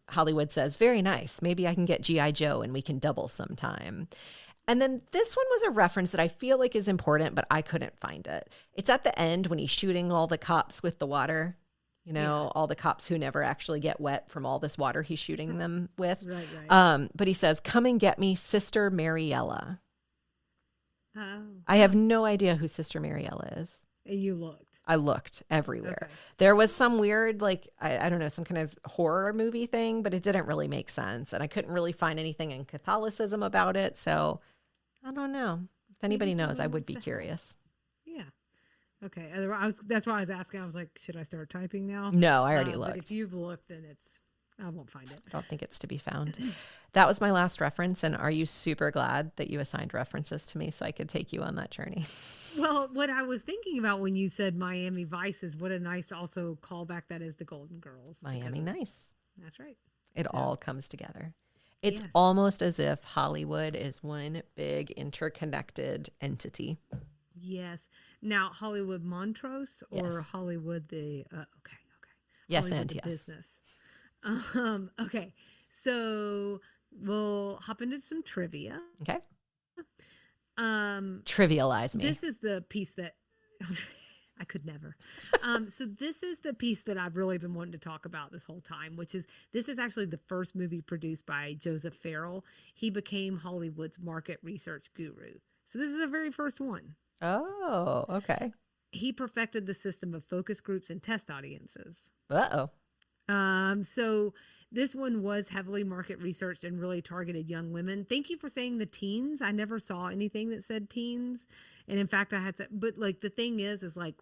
Hollywood says, "Very nice. Maybe I can get G.I. Joe and we can double sometime." And then this one was a reference that I feel like is important, but I couldn't find it. It's at the end when he's shooting all the cops with the water. All the cops who never actually get wet from all this water he's shooting them with. Right. But he says, "Come and get me, Sister Mariella." Oh. I have no idea who Sister Mariella is. And you looked. I looked everywhere. Okay. There was some weird, like, I don't know, some kind of horror movie thing, but it didn't really make sense. And I couldn't really find anything in Catholicism about it. So I don't know. If anybody knows, I would be curious. Yeah. Okay. That's why I was asking. I was like, should I start typing now? No, I already looked. But if you've looked, then I won't find it. I don't think it's to be found. That was my last reference. And are you super glad that you assigned references to me so I could take you on that journey? Well, what I was thinking about when you said Miami Vice is what a nice also callback that is the Golden Girls. Miami Nice. That's right. It all comes together. It's almost as if Hollywood is one big interconnected entity. Yes. Now, Hollywood Montrose or Yes. Hollywood the okay. Yes, Hollywood and the yes. Business. Okay. So we'll hop into some trivia. Okay. Trivialize me. This is the piece that I could never. So this is the piece that I've really been wanting to talk about this whole time, which is this is actually the first movie produced by Joseph Farrell. He became Hollywood's market research guru. So this is the very first one. Oh, okay. He perfected the system of focus groups and test audiences. Uh-oh. So this one was heavily market researched and really targeted young women. Thank you for saying the teens. I never saw anything that said teens. And in fact, I had to, but like the thing is like,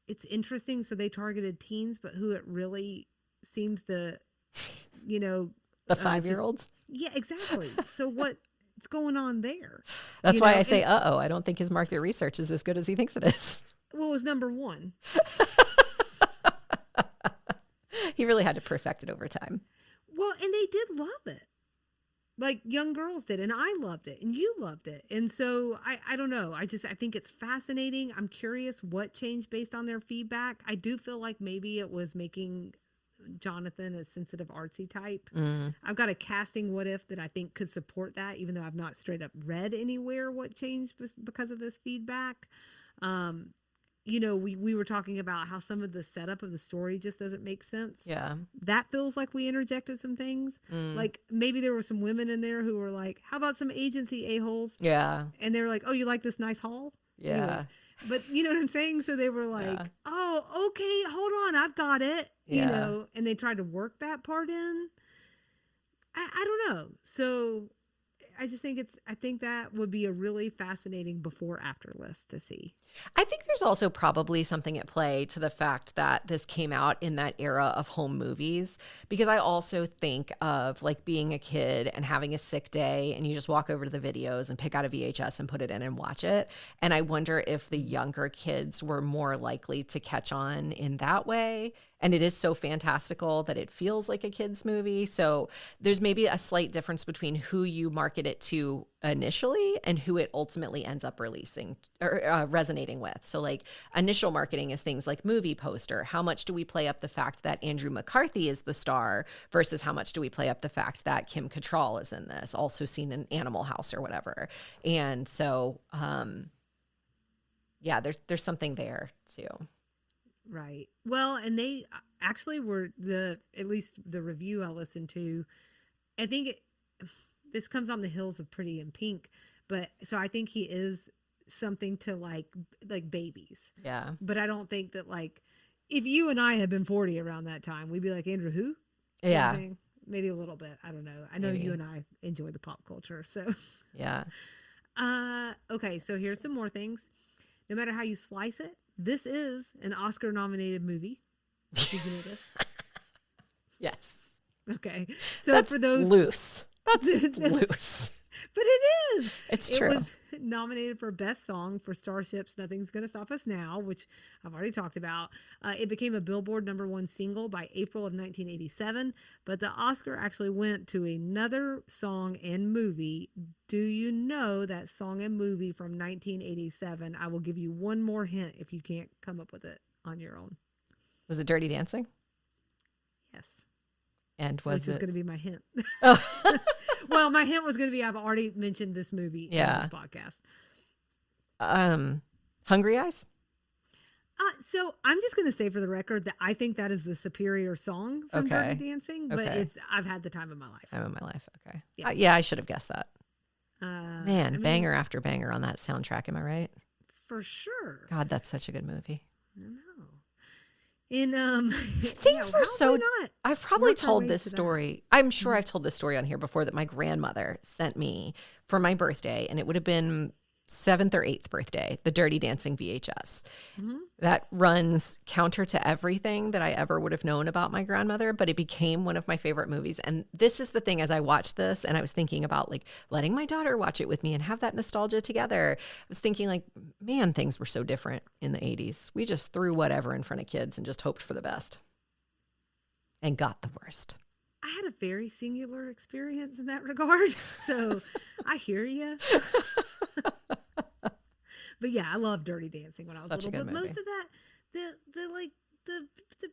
it's interesting. So they targeted teens, but who it really seems to, The 5-year-olds? Yeah, exactly. So what's going on there? That's why I say, I don't think his market research is as good as he thinks it is. Well, it was number one. He really had to perfect it over time. Well, and they did love it. like young girls did, and I loved it and you loved it. And so I don't know, I think it's fascinating. I'm curious what changed based on their feedback. I do feel like maybe it was making Jonathan a sensitive artsy type. I've got a casting what if that I think could support that, even though I've not straight up read anywhere what changed because of this feedback. You know, we were talking about how some of the setup of the story just doesn't make sense. Yeah. That feels like we interjected some things. Like maybe there were some women in there who were like, how about some agency a-holes? Yeah. And they were like, oh, you like this nice haul? Yeah. Anyways, but you know what I'm saying? So they were like, oh, okay, hold on, I've got it. You know, and they tried to work that part in. I don't know. So I think that would be a really fascinating before after list to see. I think there's also probably something at play to the fact that this came out in that era of home movies, because I also think of like being a kid and having a sick day and you just walk over to the videos and pick out a VHS and put it in and watch it. And I wonder if the younger kids were more likely to catch on in that way. And it is so fantastical that it feels like a kid's movie. So there's maybe a slight difference between who you market it to initially and who it ultimately ends up releasing or resonating with. So like initial marketing is things like movie poster. How much do we play up the fact that Andrew McCarthy is the star versus how much do we play up the fact that Kim Cattrall is in this, also seen in Animal House or whatever. And so, yeah, there's something there too. Right. Well, and they actually were at least the review I listened to, I think this comes on the heels of Pretty in Pink, but so I think he is something to like babies. Yeah. But I don't think that like, if you and I had been 40 around that time, we'd be like, Andrew, who? Yeah. Maybe a little bit. I don't know. I know you and I enjoy the pop culture. So, yeah. Okay. So here's some more things. No matter how you slice it, this is an Oscar-nominated movie. Did you know this? Yes. Okay. So that's for those loose. That's loose. But it is. It's true. It was nominated for Best Song for Starship's Nothing's Gonna Stop Us Now, which I've already talked about. It became a Billboard #1 single by April of 1987, but the Oscar actually went to another song and movie. Do you know that song and movie from 1987? I will give you one more hint if you can't come up with it on your own. Was it Dirty Dancing? Yes. And Which is going to be my hint. Oh. Well, my hint was going to be I've already mentioned this movie in this podcast. Hungry Eyes? So I'm just going to say for the record that I think that is the superior song from Dirty Dancing, but I've had the time of my life. Time of my life. Okay. Yeah, yeah, I should have guessed that. Man, banger after banger on that soundtrack. Am I right? For sure. God, that's such a good movie. I know. And things were so not. I've probably told this story. I'm sure I've told this story on here before, that my grandmother sent me for my birthday, and it would have been 7th or 8th birthday, the Dirty Dancing VHS. That runs counter to everything that I ever would have known about my grandmother, but it became one of my favorite movies. And this is the thing, as I watched this and I was thinking about like letting my daughter watch it with me and have that nostalgia together, I was thinking like, man, things were so different in the 80s. We just threw whatever in front of kids and just hoped for the best and got the worst. I had a very singular experience in that regard, so I hear you. But yeah, I loved Dirty Dancing when I was little. But movie. Most of that, the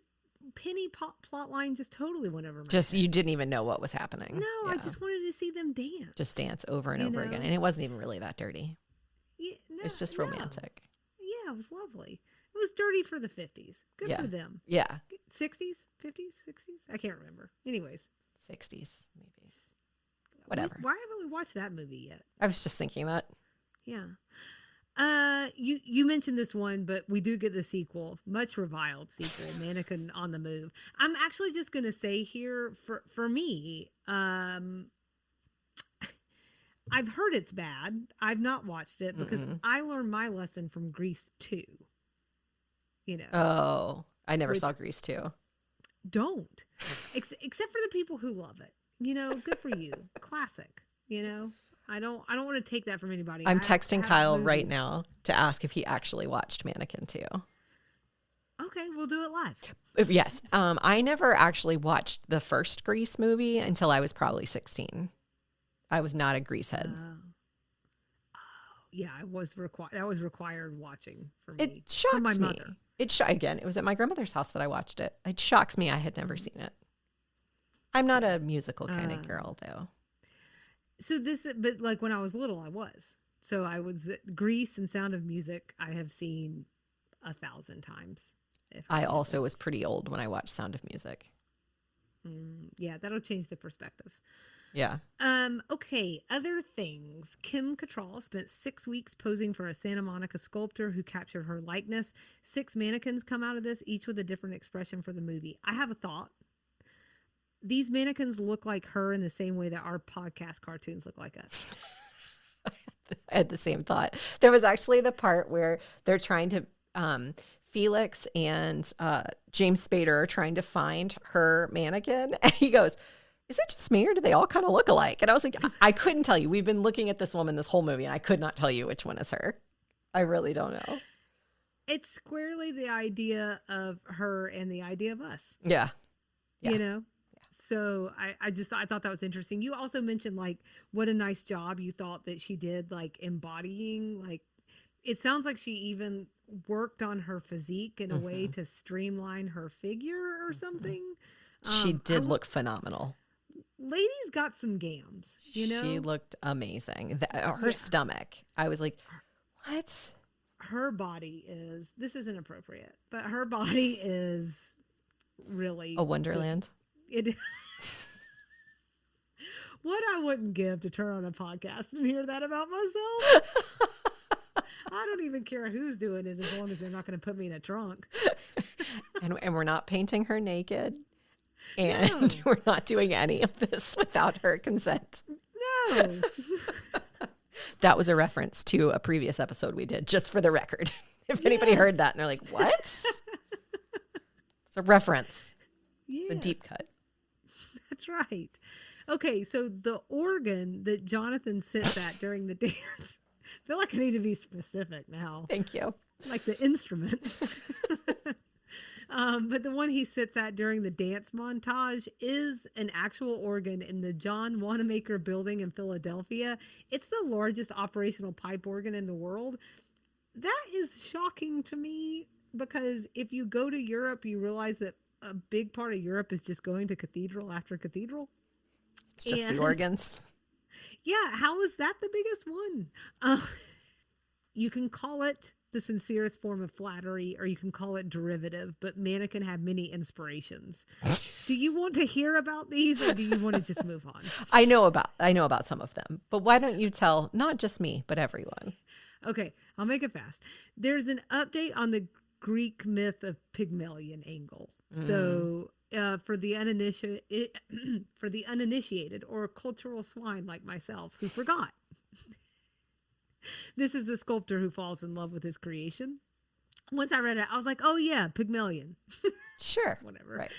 penny plot line just totally went over my head. You didn't even know what was happening. No, I just wanted to see them dance. Just dance over and over again, and it wasn't even really that dirty. Yeah, no, it's just romantic. Yeah, it was lovely. It was dirty for the 50s. Good for them. Yeah. 60s, 50s, 60s. I can't remember. Anyways, 60s maybe. Whatever. Why haven't we watched that movie yet? I was just thinking that. Yeah. You mentioned this one, but we do get the sequel, much reviled sequel, Mannequin on the Move. I'm actually just gonna say here for me, I've heard it's bad. I've not watched it because I learned my lesson from Grease 2. You know. Oh, I never saw Grease 2. Don't, except for the people who love it. You know, good for you. Classic. You know. I don't want to take that from anybody. I'm texting Kyle right now to ask if he actually watched Mannequin 2. Okay, we'll do it live. Yes. I never actually watched the first Grease movie until I was probably 16. I was not a Grease head. Yeah, I was required. That was required watching for me. It from my shocks me. mother. Again, it was at my grandmother's house that I watched it. It shocks me I had never seen it. I'm not a musical kind of girl, though. So but like when I was little, I was. So I was Grease and Sound of Music. I have seen 1,000 times. I also was pretty old when I watched Sound of Music. Yeah, that'll change the perspective. Yeah. Okay, other things. Kim Cattrall spent 6 weeks posing for a Santa Monica sculptor who captured her likeness. 6 mannequins come out of this, each with a different expression for the movie. I have a thought. These mannequins look like her in the same way that our podcast cartoons look like us. I had the same thought. There was actually the part where they're trying to, Felix and James Spader are trying to find her mannequin. And he goes, is it just me or do they all kind of look alike? And I was like, I couldn't tell you. We've been looking at this woman this whole movie and I could not tell you which one is her. I really don't know. It's squarely the idea of her and the idea of us. Yeah. You know? So I thought that was interesting. You also mentioned like what a nice job you thought that she did, like embodying, like it sounds like she even worked on her physique in a way to streamline her figure or something. She did look phenomenal. Lady's got some gams, you know? She looked amazing. Her stomach, I was like, what? Her body is, this is inappropriate, but her body is really a wonderland. It what I wouldn't give to turn on a podcast and hear that about myself. I don't even care who's doing it as long as they're not going to put me in a trunk. and we're not painting her naked. And we're not doing any of this without her consent. No. That was a reference to a previous episode we did, just for the record. If anybody heard that and they're like, what? It's a reference. It's a deep cut. That's right. Okay, so the organ that Jonathan sits at during the dance, I feel like I need to be specific now. Thank you. Like the instrument. But the one he sits at during the dance montage is an actual organ in the John Wanamaker building in Philadelphia. It's the largest operational pipe organ in the world. That is shocking to me because if you go to Europe, you realize that a big part of Europe is just going to cathedral after cathedral. It's just the organs. Yeah, how is that the biggest one? You can call it the sincerest form of flattery, or you can call it derivative, but mannequin had many inspirations. Do you want to hear about these, or do you want to just move on? I know about some of them, but why don't you tell not just me, but everyone? Okay, I'll make it fast. There's an update on the Greek myth of Pygmalion angle. So for the uninitiated or cultural swine like myself who forgot. This is the sculptor who falls in love with his creation. Once I read it, I was like, oh yeah, Pygmalion. Sure. Whatever. Right.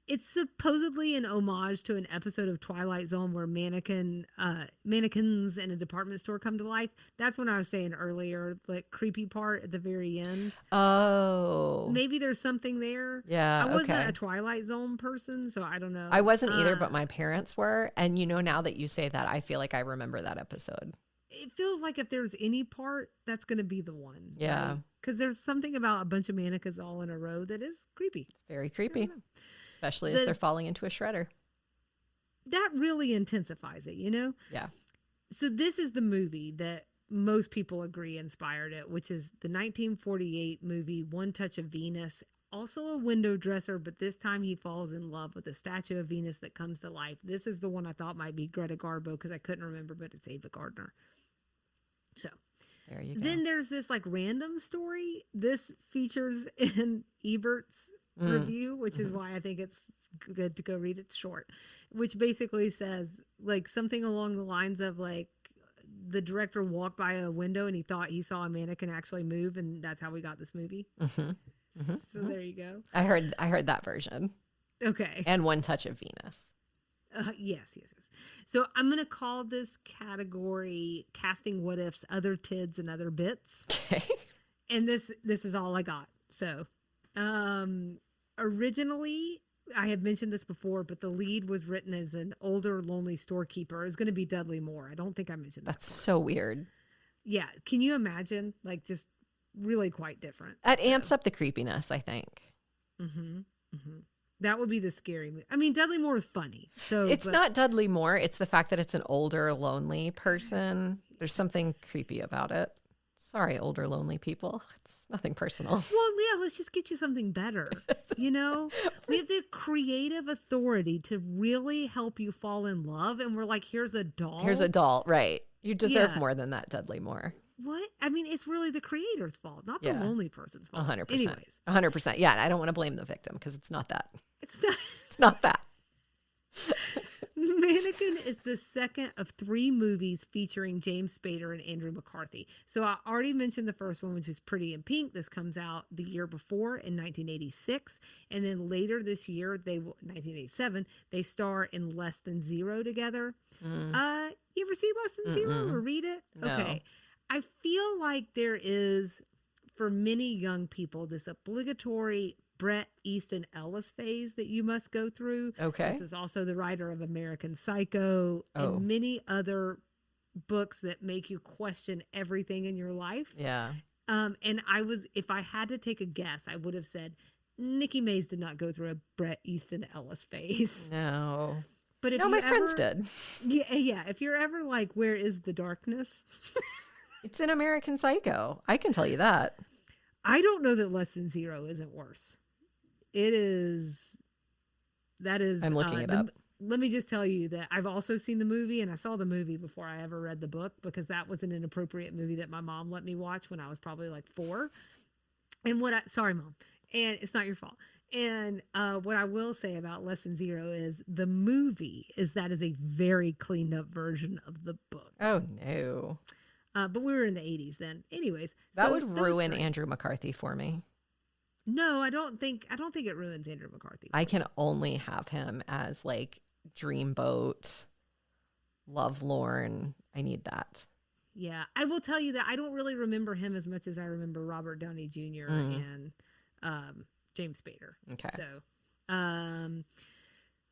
It's supposedly an homage to an episode of Twilight Zone where mannequins in a department store come to life. That's when I was saying earlier, like creepy part at the very end. Oh. Maybe there's something there. Yeah. I wasn't a Twilight Zone person, so I don't know. I wasn't either, but my parents were. And now that you say that, I feel like I remember that episode. It feels like if there's any part, that's going to be the one. Yeah. Because there's something about a bunch of mannequins all in a row that is creepy. It's very creepy. Especially as they're falling into a shredder. That really intensifies it, Yeah. So this is the movie that most people agree inspired it, which is the 1948 movie One Touch of Venus. Also a window dresser, but this time he falls in love with a statue of Venus that comes to life. This is the one I thought might be Greta Garbo because I couldn't remember, but it's Ava Gardner. So there you go. Then there's this like random story. This features in Ebert's review, which is why I think it's good to go read it. It's short, which basically says like something along the lines of like the director walked by a window and he thought he saw a mannequin actually move, and that's how we got this movie. So there you go. I heard that version. Okay. And One Touch of Venus. Yes. So I'm going to call this category casting what ifs, other tids and other bits. Okay. And this is all I got. So originally I have mentioned this before, but the lead was written as an older, lonely storekeeper. It's going to be Dudley Moore. I don't think I mentioned that. That's so weird. Yeah. Can you imagine? Like, just really quite different. That amps up the creepiness, I think. Mm-hmm. Mm-hmm. That would be the scary movie. I mean, Dudley Moore is funny. So It's not Dudley Moore. It's the fact that it's an older, lonely person. There's something creepy about it. Sorry, older, lonely people. It's nothing personal. Well, yeah, let's just get you something better. We have the creative authority to really help you fall in love. And we're like, here's a doll. Here's a doll. Right. You deserve more than that, Dudley Moore. What? I mean, it's really the creator's fault, not the lonely person's fault. 100%. Anyways. 100%. Yeah, I don't want to blame the victim because it's not that. It's not that. Mannequin is the second of 3 movies featuring James Spader and Andrew McCarthy. So I already mentioned the first one, which is Pretty in Pink. This comes out the year before in 1986. And then later this year, 1987, they star in Less Than Zero together. You ever see Less Than Zero or read it? No. Okay. I feel like there is, for many young people, this obligatory Bret Easton Ellis phase that you must go through. Okay. This is also the writer of American Psycho and many other books that make you question everything in your life. Yeah. And if I had to take a guess, I would have said Nikki Mays did not go through a Bret Easton Ellis phase. No. But if my friends did. Yeah. If you're ever like, where is the darkness? It's an American Psycho. I can tell you that. I don't know that Less Than Zero isn't worse. It is. That is. I'm looking it up. Let me just tell you that I've also seen the movie, and I saw the movie before I ever read the book because that was an inappropriate movie that my mom let me watch when I was probably like 4. And sorry, Mom, and it's not your fault. And what I will say about Less Than Zero is the movie is a very cleaned up version of the book. Oh no. But we were in the 80s then. Anyways, that would ruin Andrew McCarthy for me. No, I don't think it ruins Andrew McCarthy. I can only have him as like Dreamboat, Lovelorn. I need that. Yeah, I will tell you that I don't really do him as much as I remember Robert Downey Jr. And James Spader. Okay.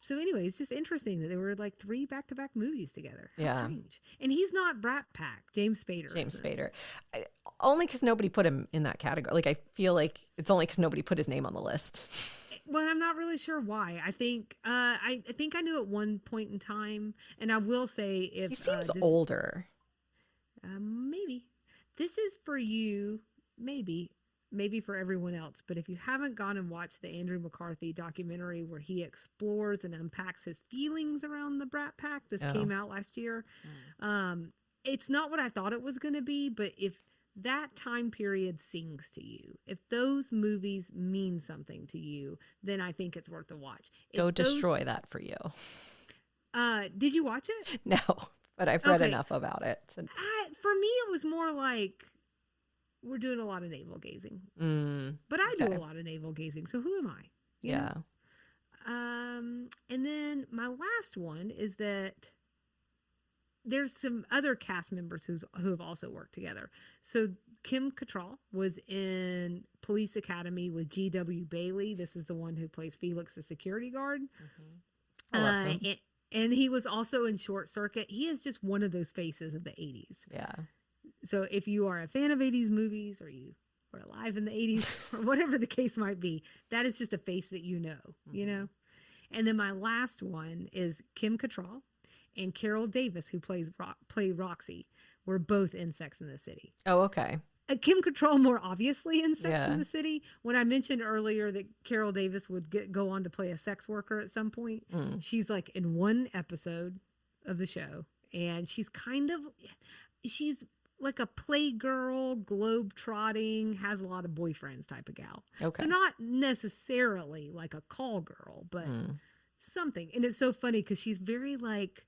So anyway, it's just interesting that there were like 3 back-to-back movies together. How strange. And he's not Brat Pack, James Spader. Only because nobody put him in that category. Like, I feel like it's only because nobody put his name on the list. Well, I'm not really sure why. I think I knew at one point in time, and I will say if he seems older. Maybe. This is for you, maybe for everyone else, but if you haven't gone and watched the Andrew McCarthy documentary where he explores and unpacks his feelings around the Brat Pack, this came out last year. It's not what I thought it was going to be, but if that time period sings to you, if those movies mean something to you, then I think it's worth a watch. Go destroy that for you. Did you watch it? No, but I've read enough about it. For me, it was more like, we're doing a lot of navel gazing, but I do a lot of navel gazing. So who am I? You know? And then my last one is that there's some other cast members who have also worked together. So Kim Cattrall was in Police Academy with G.W. Bailey. This is the one who plays Felix, the security guard. I love him. And he was also in Short Circuit. He is just one of those faces of the 80s. Yeah. So if you are a fan of 80s movies, or you were alive in the 80s, or whatever the case might be, that is just a face that you know. And then my last one is Kim Cattrall and Carol Davis, who play Roxy. We're both in Sex and the City. Oh, okay. Kim Cattrall more obviously in Sex and the City. When I mentioned earlier that Carol Davis would go on to play a sex worker at some point, she's like in one episode of the show, and she's like a playgirl, globe-trotting, has a lot of boyfriends type of gal. Okay. So not necessarily like a call girl, but something. And it's so funny because she's very like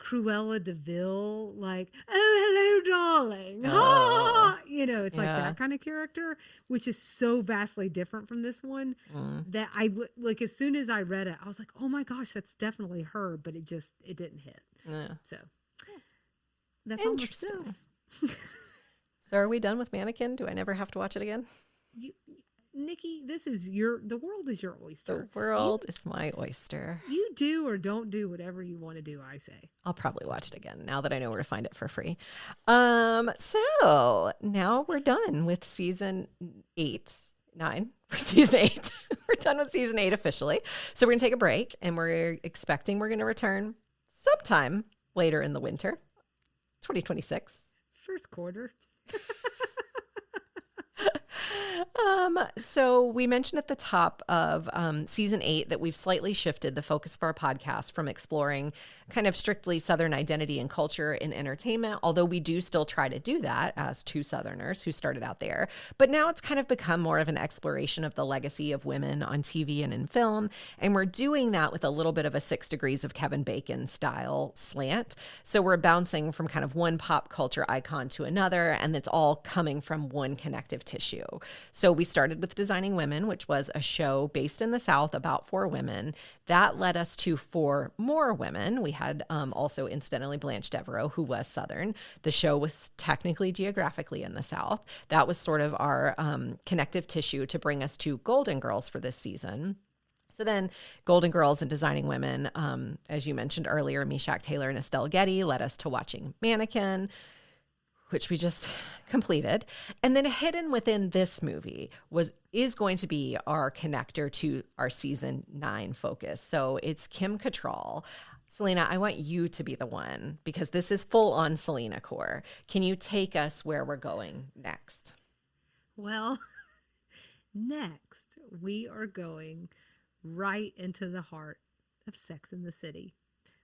Cruella de Vil, like, oh, hello, darling. Ah! It's like that kind of character, which is so vastly different from this one that I, like, as soon as I read it, I was like, oh my gosh, that's definitely her, but it didn't hit. Yeah. So that's all my stuff. So are we done with Mannequin? Do I never have to watch it again? Nikki, the world is your The oyster. world is my oyster. You do or don't do whatever you want to do, I say. I'll probably watch it again now that I know where to find it for free. So now we're done with season 9 for season 8. We're done with season 8 officially. So we're going to take a break, and we're expecting we're going to return sometime later in the winter, 2026. First quarter. So we mentioned at the top of season 8 that we've slightly shifted the focus of our podcast from exploring kind of strictly Southern identity and culture in entertainment, although we do still try to do that as two Southerners who started out there. But now it's kind of become more of an exploration of the legacy of women on TV and in film. And we're doing that with a little bit of a 6 Degrees of Kevin Bacon style slant. So we're bouncing from kind of one pop culture icon to another, and it's all coming from one connective tissue. So we started with Designing Women, which was a show based in the South about 4 women. That led us to 4 more women. We had also, incidentally, Blanche Devereaux, who was Southern. The show was technically geographically in the South. That was sort of our connective tissue to bring us to Golden Girls for this season. So then Golden Girls and Designing Women, as you mentioned earlier, Meshach Taylor and Estelle Getty led us to watching Mannequin, which we just completed. And then hidden within this movie is going to be our connector to our season 9 focus. So it's Kim Cattrall. Salina, I want you to be the one, because this is full on Salina core. Can you take us where we're going next? Well, next we are going right into the heart of Sex and the City,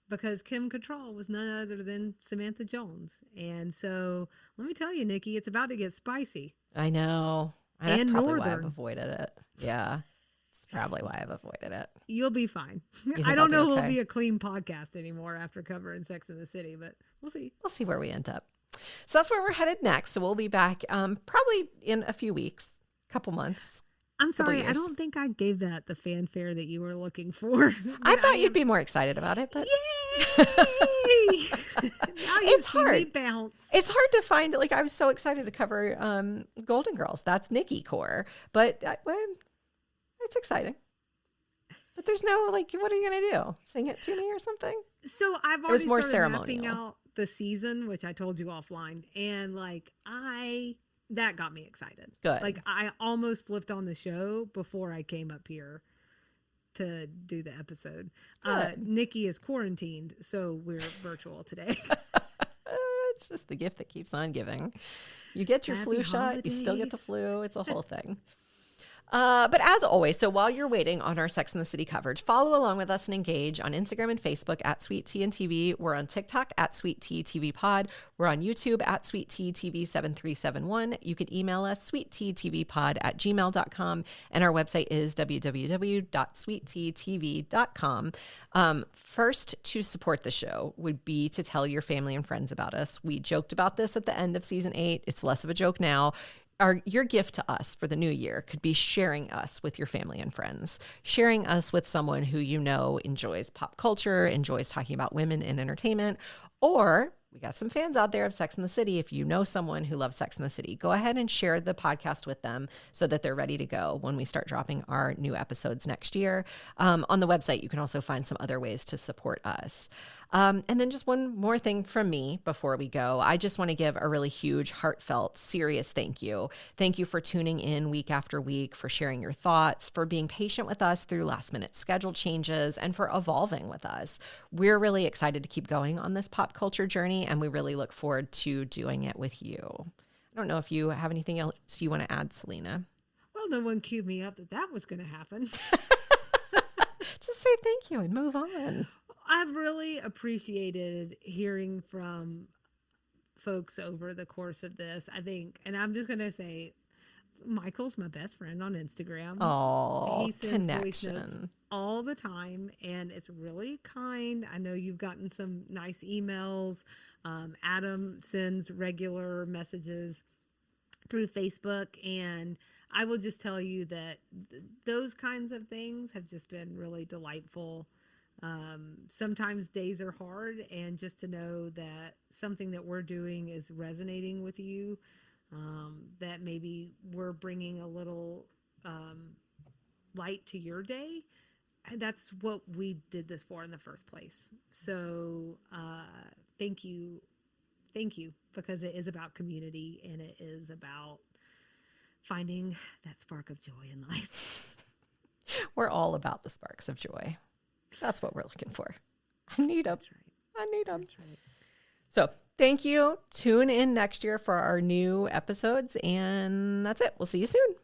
because Kim Cattrall was none other than Samantha Jones. And so let me tell you, Nikki, it's about to get spicy. I know. That's And probably why I've northern. avoided it. Yeah. It's probably why I've avoided it. You'll be fine. think I don't I'll know be if okay? it'll be a clean podcast anymore after covering Sex and the City, but we'll see. We'll see where we end up. So that's where we're headed next. So we'll be back probably in a few weeks, couple months. I'm sorry, I years. don't think I gave that the fanfare that you were looking for. I thought you'd be more excited about it, but Yay! Now you It's see me hard. bounce. it's hard to find. Like, I was so excited to cover Golden Girls. That's Nikki core, but well, it's exciting. But there's no, like, what are you gonna do? Sing it to me or something? So I've was already more started mapping ceremonial. out the season, which I told you offline, and that got me excited. Good. Like, I almost flipped on the show before I came up here to do the episode. Good. Nikki is quarantined, so we're virtual today. It's just the gift that keeps on giving. You get your Happy flu shot, you still get the holidays. flu. It's a whole thing. But as always, so while you're waiting on our Sex and the City coverage, follow along with us and engage on Instagram and Facebook at Sweet Tea and TV. We're on TikTok at Sweet Tea TV Pod. We're on YouTube at Sweet Tea TV 7371. You can email us sweetteatvpod@gmail.com, and our website is www.sweetteatv.com. First, to support the show would be to tell your family and friends about us. We joked about this at the end of season 8. It's less of a joke now. Your gift to us for the new year could be sharing us with your family and friends, sharing us with someone who you know enjoys pop culture, enjoys talking about women in entertainment, or we got some fans out there of Sex and the City. If you know someone who loves Sex and the City, go ahead and share the podcast with them so that they're ready to go when we start dropping our new episodes next year. On the website, you can also find some other ways to support us. And then just one more thing from me before we go. I just want to give a really huge, heartfelt, serious thank you. Thank you for tuning in week after week, for sharing your thoughts, for being patient with us through last minute schedule changes, and for evolving with us. We're really excited to keep going on this pop culture journey, and we really look forward to doing it with you. I don't know if you have anything else you want to add, Salina. Well, no one queued me up that was going to happen. Just say thank you and move on. I've really appreciated hearing from folks over the course of this. I think, and I'm just going to say, Michael's my best friend on Instagram. Oh, He sends voice notes connection. all the time, and it's really kind. I know you've gotten some nice emails. Adam sends regular messages through Facebook, and I will just tell you that those kinds of things have just been really delightful. Sometimes days are hard, and just to know that something that we're doing is resonating with you, that maybe we're bringing a little light to your day. And that's what we did this for in the first place. So thank you, because it is about community and it is about finding that spark of joy in life. We're all about the sparks of joy. That's what we're looking for. I need them. That's right. I need them. That's right. So thank you. Tune in next year for our new episodes. And that's it. We'll see you soon.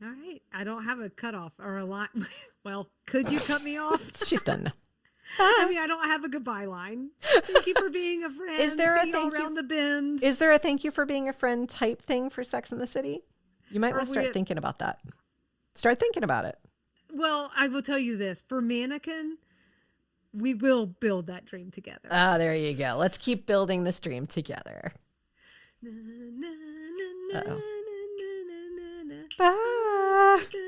All right. I don't have a cutoff or a line. Well, could you cut me off? She's done now. I mean, I don't have a goodbye line. Thank you for being a friend. Is there a See you thank you around the bend? Is there a thank you for being a friend type thing for Sex in the City? You might want to Probably start thinking about that. Start thinking about it. Well, I will tell you this. For Mannequin, we will build that dream together. Ah, there you go. Let's keep building this dream together. Na, na, na, na, Uh-oh. na, na, na, na, na. Bye.